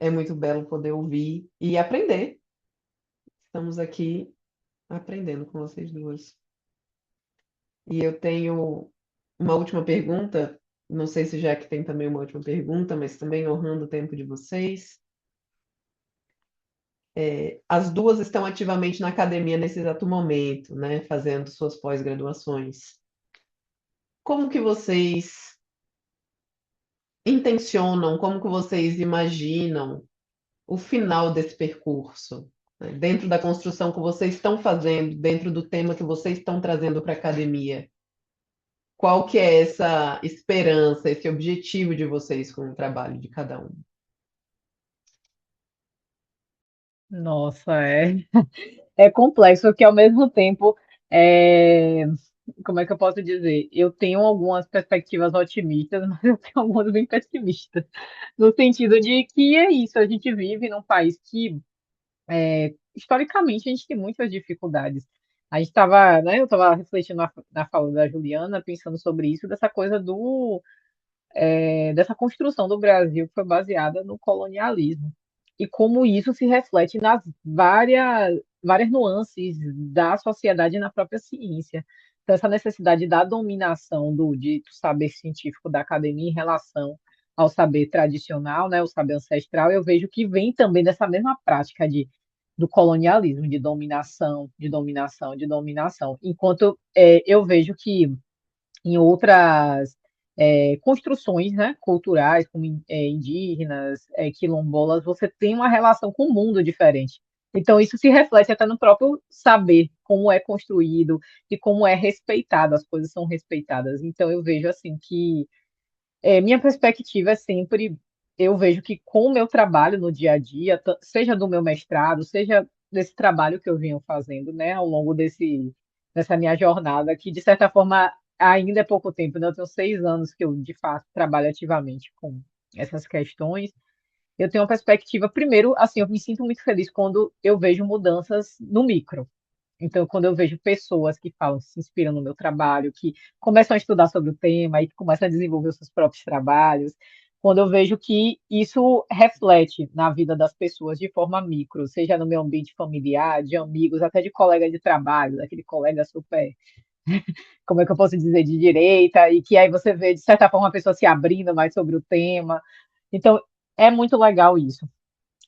é muito belo poder ouvir e aprender. Estamos aqui aprendendo com vocês duas. E eu tenho uma última pergunta. Não sei se já que tem também uma última pergunta, mas também honrando o tempo de vocês. As duas estão ativamente na academia nesse exato momento, né, fazendo suas pós-graduações. Como que vocês intencionam, como que vocês imaginam o final desse percurso, né? Dentro da construção que vocês estão fazendo, dentro do tema que vocês estão trazendo para a academia? Qual que é essa esperança, esse objetivo de vocês com o trabalho de cada um? Nossa, é. é complexo, porque ao mesmo tempo, é, como é que eu posso dizer? Eu tenho algumas perspectivas otimistas, mas eu tenho algumas bem pessimistas, no sentido de que é isso, a gente vive num país que, historicamente, a gente tem muitas dificuldades. A gente estava, né, eu estava refletindo na fala da Juliana, pensando sobre isso, dessa coisa dessa construção do Brasil que foi baseada no colonialismo e como isso se reflete nas várias nuances da sociedade e na própria ciência. Então, essa necessidade da dominação do dito saber científico da academia em relação ao saber tradicional, né, o saber ancestral, eu vejo que vem também dessa mesma prática do colonialismo, de dominação, de dominação, de dominação. Enquanto eu vejo que em outras construções, né, culturais, como indígenas, quilombolas, você tem uma relação com o mundo diferente. Então, isso se reflete até no próprio saber como é construído e como é respeitado, as coisas são respeitadas. Então, eu vejo assim que minha perspectiva é sempre, eu vejo que com o meu trabalho no dia a dia, seja do meu mestrado, seja desse trabalho que eu venho fazendo, né, ao longo dessa minha jornada, que de certa forma ainda é pouco tempo, né? Eu tenho 6 anos que eu de fato trabalho ativamente com essas questões. Eu tenho uma perspectiva, primeiro, assim, eu me sinto muito feliz quando eu vejo mudanças no micro. Então, quando eu vejo pessoas que falam, se inspiram no meu trabalho, que começam a estudar sobre o tema e que começam a desenvolver os seus próprios trabalhos, quando eu vejo que isso reflete na vida das pessoas de forma micro, seja no meu ambiente familiar, de amigos, até de colega de trabalho, daquele colega super, como é que eu posso dizer, de direita, e que aí você vê, de certa forma, a pessoa se abrindo mais sobre o tema. Então, é muito legal isso.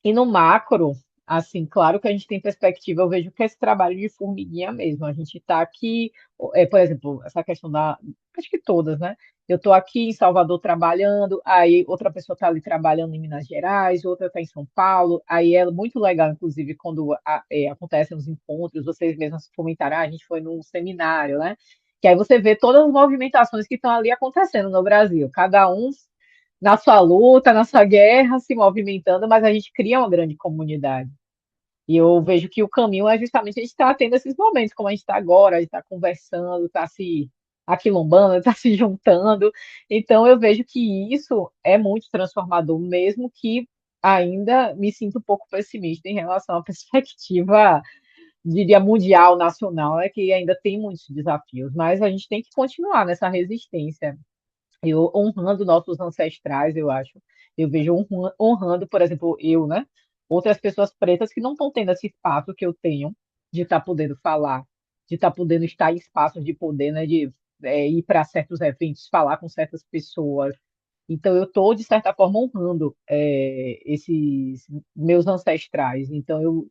E no macro, assim, claro que a gente tem perspectiva, eu vejo que esse trabalho de formiguinha mesmo. A gente está aqui, por exemplo, essa questão acho que todas, né? Eu estou aqui em Salvador trabalhando, aí outra pessoa está ali trabalhando em Minas Gerais, outra está em São Paulo. Aí é muito legal, inclusive, quando acontecem os encontros, vocês mesmos comentaram, a gente foi num seminário, né? Que aí você vê todas as movimentações que estão ali acontecendo no Brasil, cada um na sua luta, na sua guerra, se movimentando, mas a gente cria uma grande comunidade. E eu vejo que o caminho é justamente a gente estar tendo esses momentos, como a gente está agora, a gente está conversando, está se aquilombando, está se juntando. Então, eu vejo que isso é muito transformador, mesmo que ainda me sinto um pouco pessimista em relação à perspectiva, diria, mundial, nacional, é que ainda tem muitos desafios, mas a gente tem que continuar nessa resistência honrando nossos ancestrais, eu acho. Eu vejo honrando, por exemplo, eu, né? Outras pessoas pretas que não estão tendo esse espaço que eu tenho de estar podendo falar, de estar podendo estar em espaços de poder, né? De ir para certos eventos, falar com certas pessoas. Então, eu estou, de certa forma, honrando esses meus ancestrais. Então,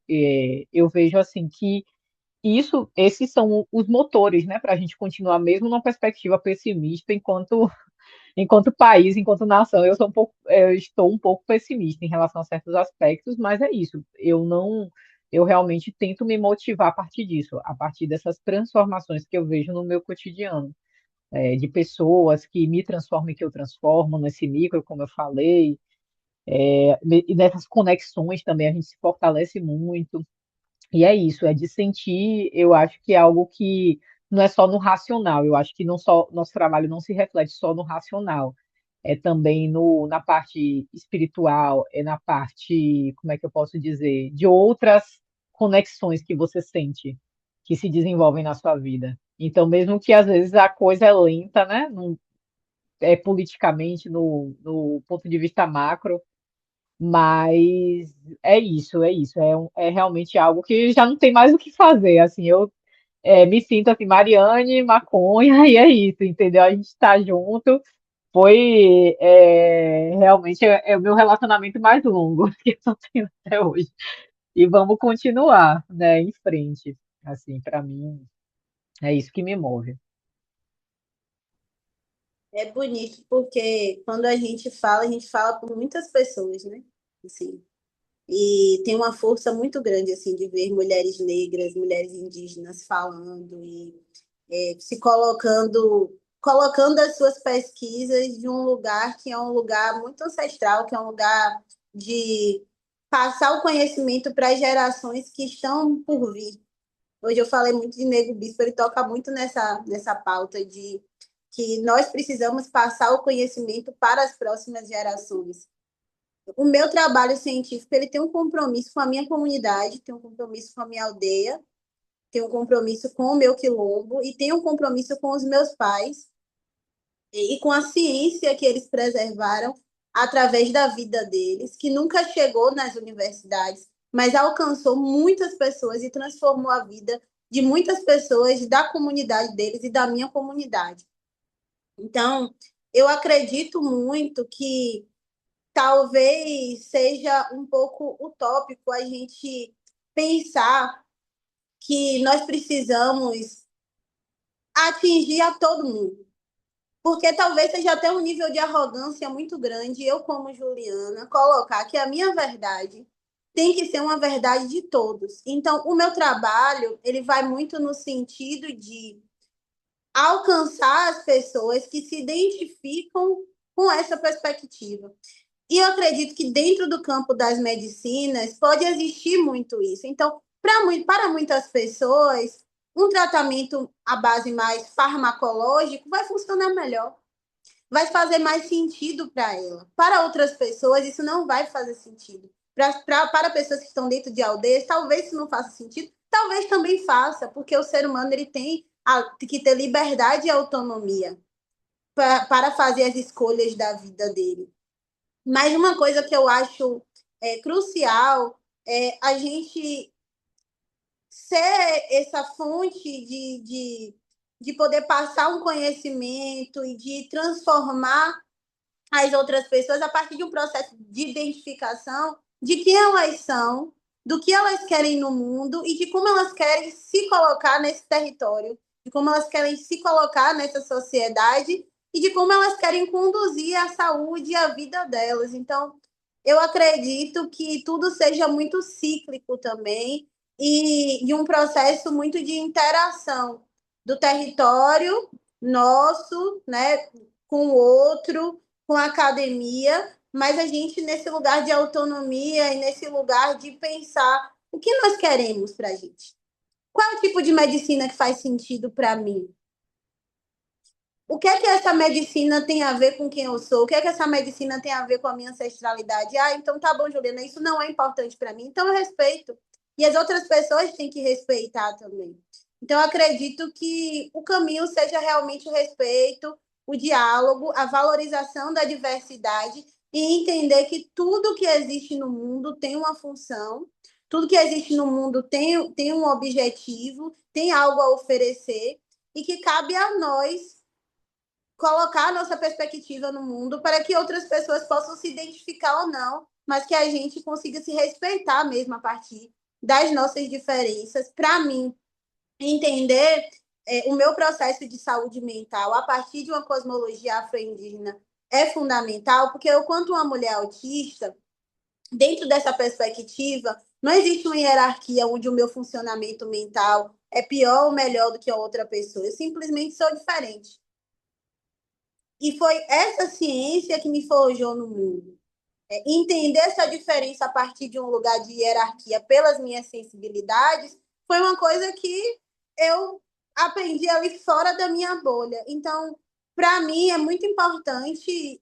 eu vejo assim que esses são os motores, né, para a gente continuar mesmo numa perspectiva pessimista, enquanto país, enquanto nação, eu estou um pouco pessimista em relação a certos aspectos, mas é isso. Eu realmente tento me motivar a partir disso, a partir dessas transformações que eu vejo no meu cotidiano, de pessoas que me transformam e que eu transformo nesse micro, como eu falei, e nessas conexões também a gente se fortalece muito. E é isso, é de sentir, eu acho que é algo que não é só no racional, eu acho que não só nosso trabalho não se reflete só no racional, é também na parte espiritual, é na parte, como é que eu posso dizer, de outras conexões que você sente que se desenvolvem na sua vida. Então, mesmo que às vezes a coisa é lenta, né? É politicamente no ponto de vista macro, mas é isso, é realmente algo que já não tem mais o que fazer, assim, eu me sinto assim, Mariane, maconha, e é isso, entendeu? A gente está junto, foi realmente o meu relacionamento mais longo que eu estou tendo até hoje, e vamos continuar, né, em frente, assim, para mim, é isso que me move. É bonito porque quando a gente fala por muitas pessoas, né? Assim, e tem uma força muito grande assim de ver mulheres negras, mulheres indígenas falando e se colocando as suas pesquisas de um lugar que é um lugar muito ancestral, que é um lugar de passar o conhecimento para as gerações que estão por vir. Hoje eu falei muito de Nego Bispo, ele toca muito nessa pauta de que nós precisamos passar o conhecimento para as próximas gerações. O meu trabalho científico ele tem um compromisso com a minha comunidade, tem um compromisso com a minha aldeia, tem um compromisso com o meu quilombo e tem um compromisso com os meus pais e com a ciência que eles preservaram através da vida deles, que nunca chegou nas universidades, mas alcançou muitas pessoas e transformou a vida de muitas pessoas da comunidade deles e da minha comunidade. Então, eu acredito muito que talvez seja um pouco utópico a gente pensar que nós precisamos atingir a todo mundo. Porque talvez seja até um nível de arrogância muito grande, eu, como Juliana, colocar que a minha verdade tem que ser uma verdade de todos. Então, o meu trabalho, ele vai muito no sentido de alcançar as pessoas que se identificam com essa perspectiva. E eu acredito que dentro do campo das medicinas pode existir muito isso. Então, para muitas pessoas, um tratamento à base mais farmacológico vai funcionar melhor, vai fazer mais sentido para ela. Para outras pessoas, isso não vai fazer sentido. Para pessoas que estão dentro de aldeias, talvez isso não faça sentido, talvez também faça, porque o ser humano ele tem que ter liberdade e autonomia para fazer as escolhas da vida dele. Mas uma coisa que eu acho crucial é a gente ser essa fonte de poder passar um conhecimento e de transformar as outras pessoas a partir de um processo de identificação de quem elas são, do que elas querem no mundo e de como elas querem se colocar nesse território, de como elas querem se colocar nessa sociedade e de como elas querem conduzir a saúde e a vida delas. Então, eu acredito que tudo seja muito cíclico também e um processo muito de interação do território nosso, né, com o outro, com a academia, mas a gente nesse lugar de autonomia e nesse lugar de pensar o que nós queremos para a gente. Qual é o tipo de medicina que faz sentido para mim? O que é que essa medicina tem a ver com quem eu sou? O que é que essa medicina tem a ver com a minha ancestralidade? Ah, então tá bom, Juliana, isso não é importante para mim, então eu respeito. E as outras pessoas têm que respeitar também. Então, eu acredito que o caminho seja realmente o respeito, o diálogo, a valorização da diversidade e entender que tudo que existe no mundo tem uma função, tudo que existe no mundo tem um objetivo, tem algo a oferecer e que cabe a nós colocar a nossa perspectiva no mundo para que outras pessoas possam se identificar ou não, mas que a gente consiga se respeitar mesmo a partir das nossas diferenças. Para mim, entender o meu processo de saúde mental a partir de uma cosmologia afro-indígena é fundamental, porque eu, quanto uma mulher autista, dentro dessa perspectiva, não existe uma hierarquia onde o meu funcionamento mental é pior ou melhor do que a outra pessoa. Eu simplesmente sou diferente. E foi essa ciência que me forjou no mundo. Entender essa diferença a partir de um lugar de hierarquia pelas minhas sensibilidades foi uma coisa que eu aprendi ali fora da minha bolha. Então, para mim, é muito importante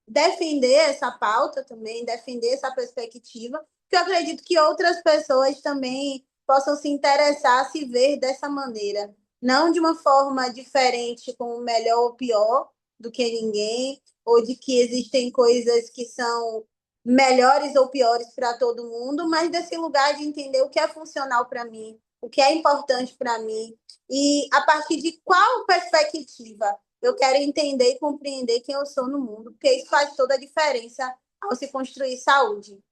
defender essa pauta também, defender essa perspectiva, porque eu acredito que outras pessoas também possam se interessar, se ver dessa maneira, não de uma forma diferente, como melhor ou pior do que ninguém, ou de que existem coisas que são melhores ou piores para todo mundo, mas desse lugar de entender o que é funcional para mim, o que é importante para mim, e a partir de qual perspectiva eu quero entender e compreender quem eu sou no mundo, porque isso faz toda a diferença ao se construir saúde.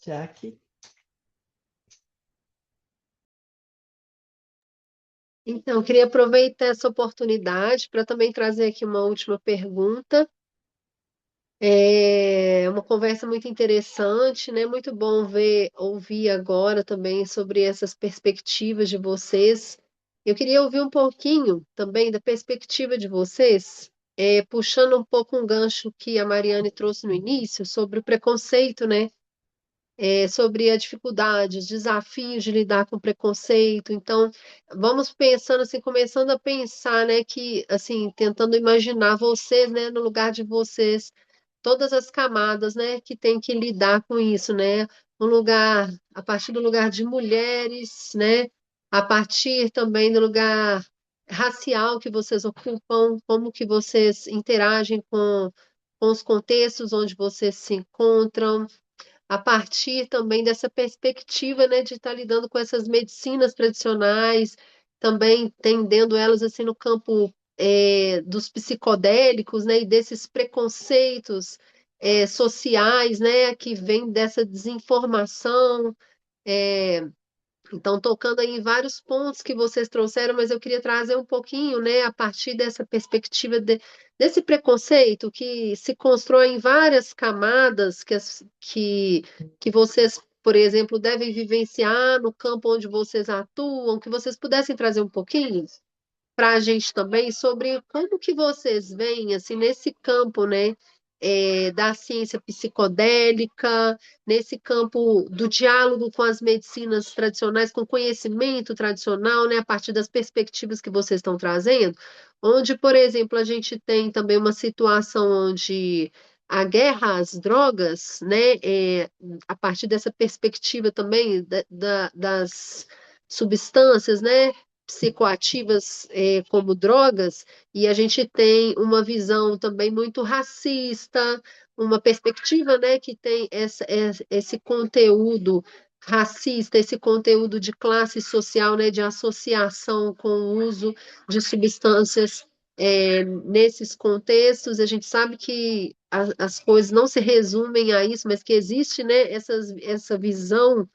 Jaque. Então, eu queria aproveitar essa oportunidade para também trazer aqui uma última pergunta. É uma conversa muito interessante, né? Muito bom ouvir agora também sobre essas perspectivas de vocês Eu queria ouvir um pouquinho também da perspectiva de vocês, puxando um pouco um gancho que a Mariane trouxe no início sobre o preconceito, né? Sobre a dificuldade, os desafios de lidar com preconceito. Então, vamos pensando assim, começando a pensar, né, que assim, tentando imaginar vocês, né, no lugar de vocês, todas as camadas, né, que tem que lidar com isso, né? Um lugar, a partir do lugar de mulheres, né? A partir também do lugar racial que vocês ocupam, como que vocês interagem com os contextos onde vocês se encontram, a partir também dessa perspectiva, né, de estar lidando com essas medicinas tradicionais, também entendendo elas assim no campo dos psicodélicos, né, e desses preconceitos sociais, né, que vem dessa desinformação. é, então, tocando aí em vários pontos que vocês trouxeram, mas eu queria trazer um pouquinho, né, a partir dessa perspectiva desse preconceito que se constrói em várias camadas que vocês, por exemplo, devem vivenciar no campo onde vocês atuam, que vocês pudessem trazer um pouquinho para a gente também sobre como que vocês veem assim nesse campo, né, da ciência psicodélica, nesse campo do diálogo com as medicinas tradicionais, com conhecimento tradicional, né, a partir das perspectivas que vocês estão trazendo, onde, por exemplo, a gente tem também uma situação onde a guerra às drogas, né, a partir dessa perspectiva também das substâncias, né, psicoativas como drogas, e a gente tem uma visão também muito racista, uma perspectiva, né, que tem esse conteúdo racista, esse conteúdo de classe social, né, de associação com o uso de substâncias nesses contextos. A gente sabe que as coisas não se resumem a isso, mas que existe, né, essa visão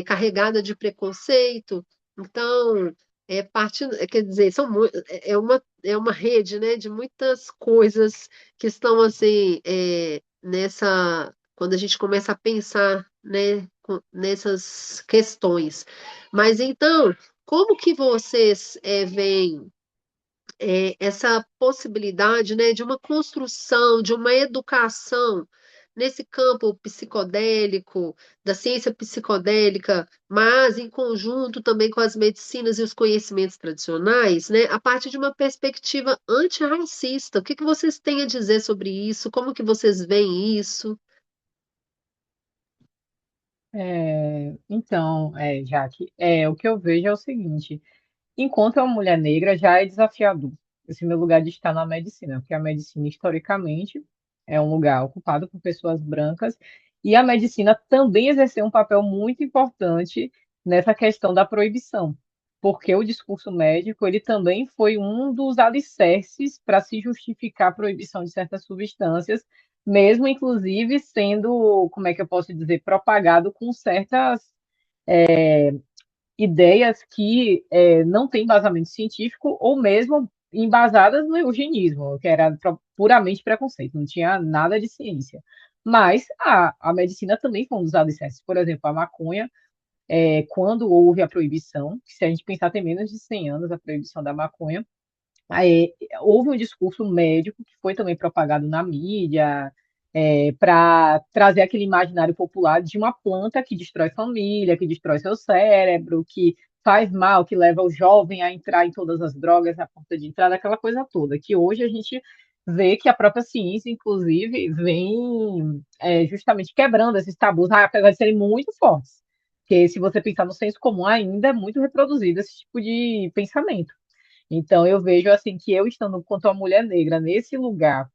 carregada de preconceito. Então, quer dizer, é uma rede, né, de muitas coisas que estão assim quando a gente começa a pensar, né, nessas questões. Mas então, como que vocês veem essa possibilidade, né, de uma construção, de uma educação nesse campo psicodélico, da ciência psicodélica, mas em conjunto também com as medicinas e os conhecimentos tradicionais, né, a partir de uma perspectiva antirracista. O que que vocês têm a dizer sobre isso? Como que vocês veem isso? Então, Jaque, o que eu vejo é o seguinte: enquanto uma mulher negra já é desafiador esse meu lugar de estar na medicina, porque a medicina, historicamente, é um lugar ocupado por pessoas brancas, e a medicina também exerceu um papel muito importante nessa questão da proibição, porque o discurso médico, ele também foi um dos alicerces para se justificar a proibição de certas substâncias, mesmo inclusive sendo, como é que eu posso dizer, propagado com certas ideias que não têm embasamento científico ou mesmo embasadas no eugenismo, que era puramente preconceito, não tinha nada de ciência. Mas a medicina também foi um dos alicerces. Por exemplo, a maconha, quando houve a proibição, que se a gente pensar tem menos de 100 anos a proibição da maconha, aí, houve um discurso médico que foi também propagado na mídia, para trazer aquele imaginário popular de uma planta que destrói família, que destrói seu cérebro, que faz mal, que leva o jovem a entrar em todas as drogas na porta de entrada, aquela coisa toda, que hoje a gente vê que a própria ciência, inclusive, vem justamente quebrando esses tabus, apesar de serem muito fortes. Porque se você pensar no senso comum, ainda é muito reproduzido esse tipo de pensamento. Então, eu vejo assim que eu estando quanto a mulher negra nesse lugar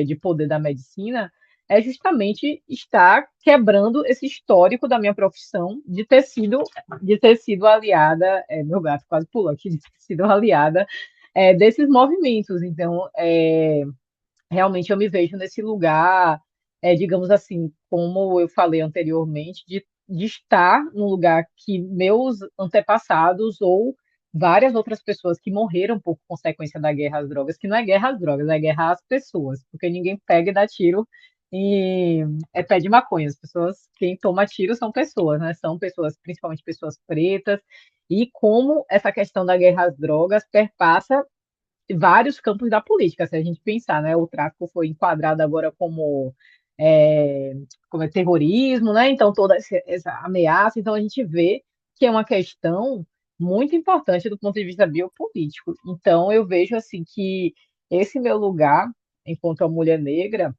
de poder da medicina é justamente estar quebrando esse histórico da minha profissão de ter sido aliada, meu gato quase pulou aqui, de ter sido aliada desses movimentos. Então, realmente eu me vejo nesse lugar, digamos assim, como eu falei anteriormente, de estar num lugar que meus antepassados ou várias outras pessoas que morreram por consequência da guerra às drogas, que não é guerra às drogas, é guerra às pessoas, porque ninguém pega e dá tiro e é pé de maconha. As pessoas, quem toma tiro são pessoas, né? São pessoas, principalmente pessoas pretas, e como essa questão da guerra às drogas perpassa vários campos da política, se a gente pensar, né? O tráfico foi enquadrado agora é, como é terrorismo, né? Então, toda essa ameaça. Então, a gente vê que é uma questão muito importante do ponto de vista biopolítico. Então, eu vejo assim que esse meu lugar, enquanto uma mulher negra,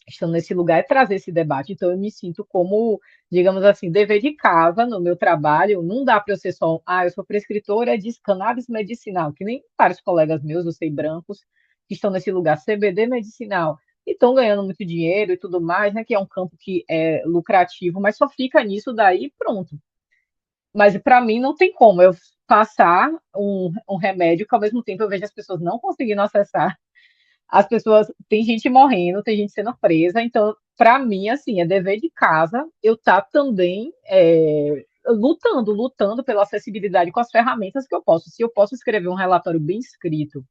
estando nesse lugar, é trazer esse debate. Então, eu me sinto como, digamos assim, dever de casa no meu trabalho. Não dá para eu ser só, eu sou prescritora de cannabis medicinal, que nem vários colegas meus, eu sei, brancos, que estão nesse lugar, CBD medicinal, e estão ganhando muito dinheiro e tudo mais, né? Que é um campo que é lucrativo, mas só fica nisso daí e pronto. Mas para mim não tem como eu passar um remédio que ao mesmo tempo eu vejo as pessoas não conseguindo acessar, as pessoas, tem gente morrendo, tem gente sendo presa, então, para mim, assim, é dever de casa eu estar também lutando pela acessibilidade com as ferramentas que eu posso. Se eu posso escrever um relatório bem escrito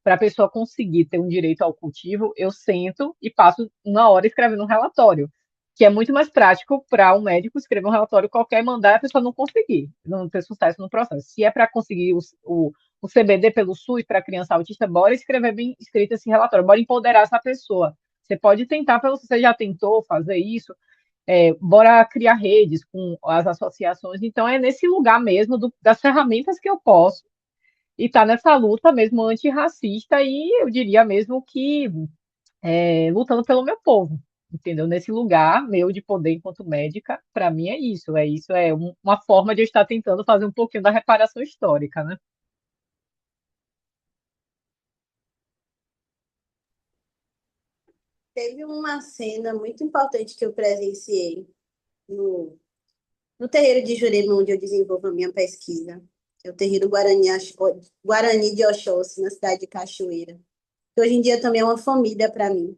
para a pessoa conseguir ter um direito ao cultivo, eu sento e passo uma hora escrevendo um relatório, que é muito mais prático para um médico escrever um relatório qualquer e mandar a pessoa não conseguir, não ter sucesso no processo. Se é para conseguir o CBD pelo SUS para criança autista, bora escrever bem escrito esse relatório, bora empoderar essa pessoa. Você pode tentar, você já tentou fazer isso, bora criar redes com as associações. Então, é nesse lugar mesmo das ferramentas que eu posso e tá nessa luta mesmo antirracista e eu diria mesmo que lutando pelo meu povo, entendeu? Nesse lugar meu de poder enquanto médica, para mim é isso, uma forma de eu estar tentando fazer um pouquinho da reparação histórica, né? Teve uma cena muito importante que eu presenciei no, no terreiro de Jurema, onde eu desenvolvo a minha pesquisa. É o terreiro Guarani de Oxóssi, na cidade de Cachoeira. Que hoje em dia também é uma família para mim.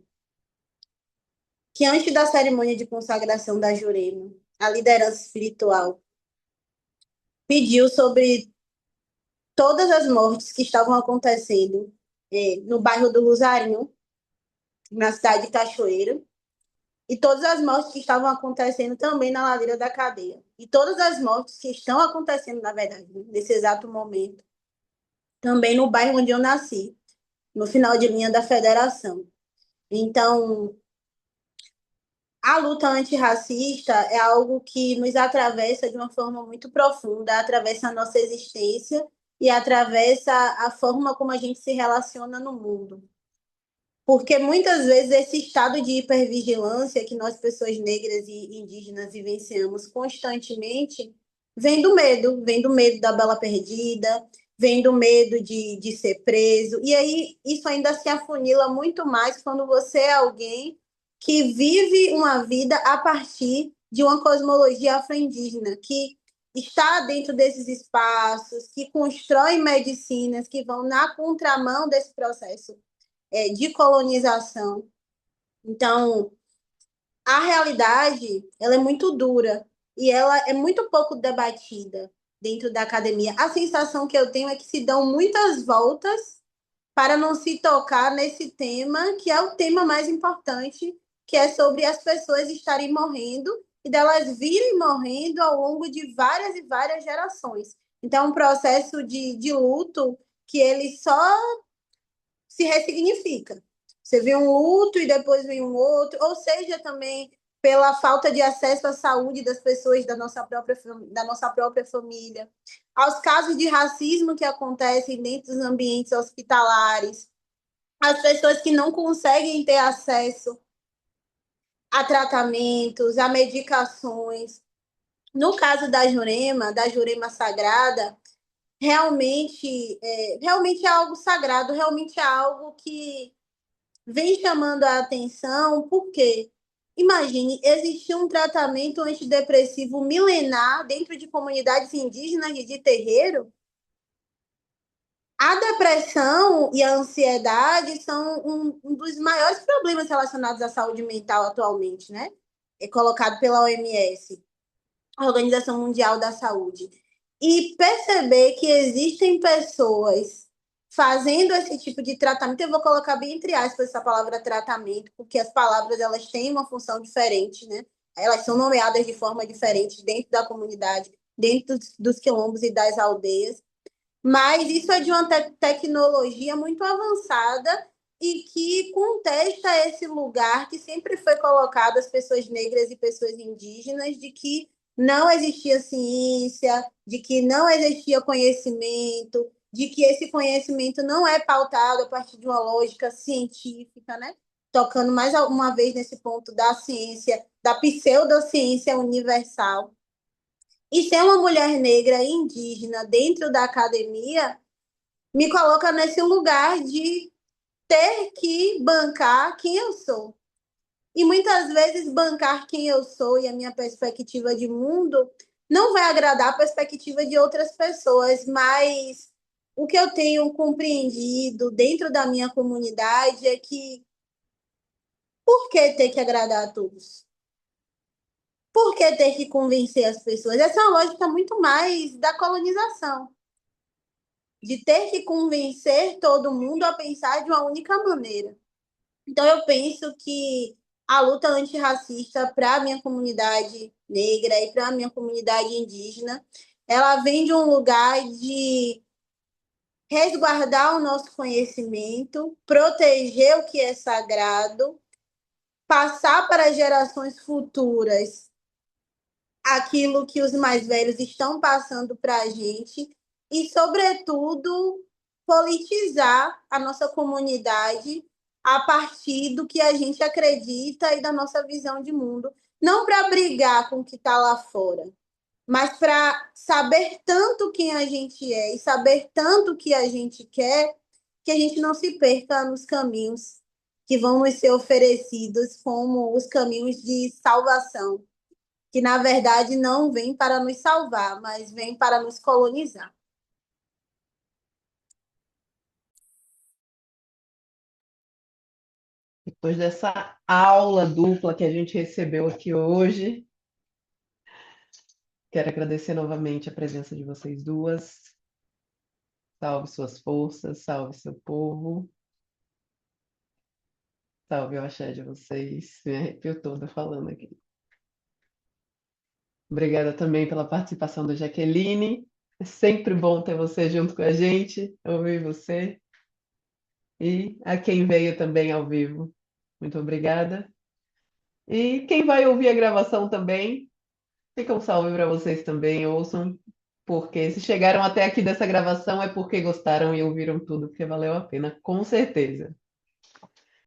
Que antes da cerimônia de consagração da Jurema, a liderança espiritual pediu sobre todas as mortes que estavam acontecendo no bairro do Luzarinho, na cidade de Cachoeira, e todas as mortes que estavam acontecendo também na ladeira da cadeia. E todas as mortes que estão acontecendo, na verdade, nesse exato momento, também no bairro onde eu nasci, no final de linha da federação. Então, a luta antirracista é algo que nos atravessa de uma forma muito profunda, atravessa a nossa existência e atravessa a forma como a gente se relaciona no mundo. Porque muitas vezes esse estado de hipervigilância que nós, pessoas negras e indígenas, vivenciamos constantemente, vem do medo da bala perdida, vem do medo de ser preso. E aí isso ainda se afunila muito mais quando você é alguém que vive uma vida a partir de uma cosmologia afro-indígena, que está dentro desses espaços, que constrói medicinas que vão na contramão desse processo de colonização. Então, a realidade ela é muito dura e ela é muito pouco debatida dentro da academia. A sensação que eu tenho é que se dão muitas voltas para não se tocar nesse tema, que é o tema mais importante, que é sobre as pessoas estarem morrendo e delas virem morrendo ao longo de várias e várias gerações. Então, é um processo de luto que ele só se ressignifica. Você vê um luto e depois vem um outro, ou seja, também pela falta de acesso à saúde das pessoas da nossa própria família, aos casos de racismo que acontecem dentro dos ambientes hospitalares, as pessoas que não conseguem ter acesso a tratamentos, a medicações. No caso da Jurema Sagrada, realmente é algo sagrado, realmente é algo que vem chamando a atenção, porque imagine, existia um tratamento antidepressivo milenar dentro de comunidades indígenas e de terreiro. A depressão e a ansiedade são um dos maiores problemas relacionados à saúde mental atualmente, né? É colocado pela OMS, a Organização Mundial da Saúde. E perceber que existem pessoas fazendo esse tipo de tratamento. Eu vou colocar bem entre aspas essa palavra tratamento, porque as palavras elas têm uma função diferente, né? Elas são nomeadas de forma diferente dentro da comunidade, dentro dos quilombos e das aldeias. Mas isso é de uma tecnologia muito avançada e que contesta esse lugar que sempre foi colocado às pessoas negras e pessoas indígenas de que não existia ciência, de que não existia conhecimento, de que esse conhecimento não é pautado a partir de uma lógica científica, né? Tocando mais uma vez nesse ponto da ciência, da pseudociência universal. E ser uma mulher negra e indígena dentro da academia me coloca nesse lugar de ter que bancar quem eu sou. E muitas vezes bancar quem eu sou e a minha perspectiva de mundo não vai agradar a perspectiva de outras pessoas, mas o que eu tenho compreendido dentro da minha comunidade é que por que ter que agradar a todos? Por que ter que convencer as pessoas? Essa é uma lógica muito mais da colonização, de ter que convencer todo mundo a pensar de uma única maneira. Então, eu penso que a luta antirracista para a minha comunidade negra e para a minha comunidade indígena, ela vem de um lugar de resguardar o nosso conhecimento, proteger o que é sagrado, passar para as gerações futuras aquilo que os mais velhos estão passando para a gente e, sobretudo, politizar a nossa comunidade a partir do que a gente acredita e da nossa visão de mundo. Não para brigar com o que está lá fora, mas para saber tanto quem a gente é e saber tanto o que a gente quer, que a gente não se perca nos caminhos que vão nos ser oferecidos como os caminhos de salvação, que na verdade não vem para nos salvar, mas vem para nos colonizar. Depois dessa aula dupla que a gente recebeu aqui hoje, quero agradecer novamente a presença de vocês duas. Salve suas forças, salve seu povo, salve o axé de vocês. Me arrepio toda falando aqui. Obrigada também pela participação da Jaqueline. É sempre bom ter você junto com a gente, ouvir você. E a quem veio também ao vivo. Muito obrigada. E quem vai ouvir a gravação também, fica um salve para vocês também, ouçam, porque se chegaram até aqui dessa gravação é porque gostaram e ouviram tudo, porque valeu a pena, com certeza.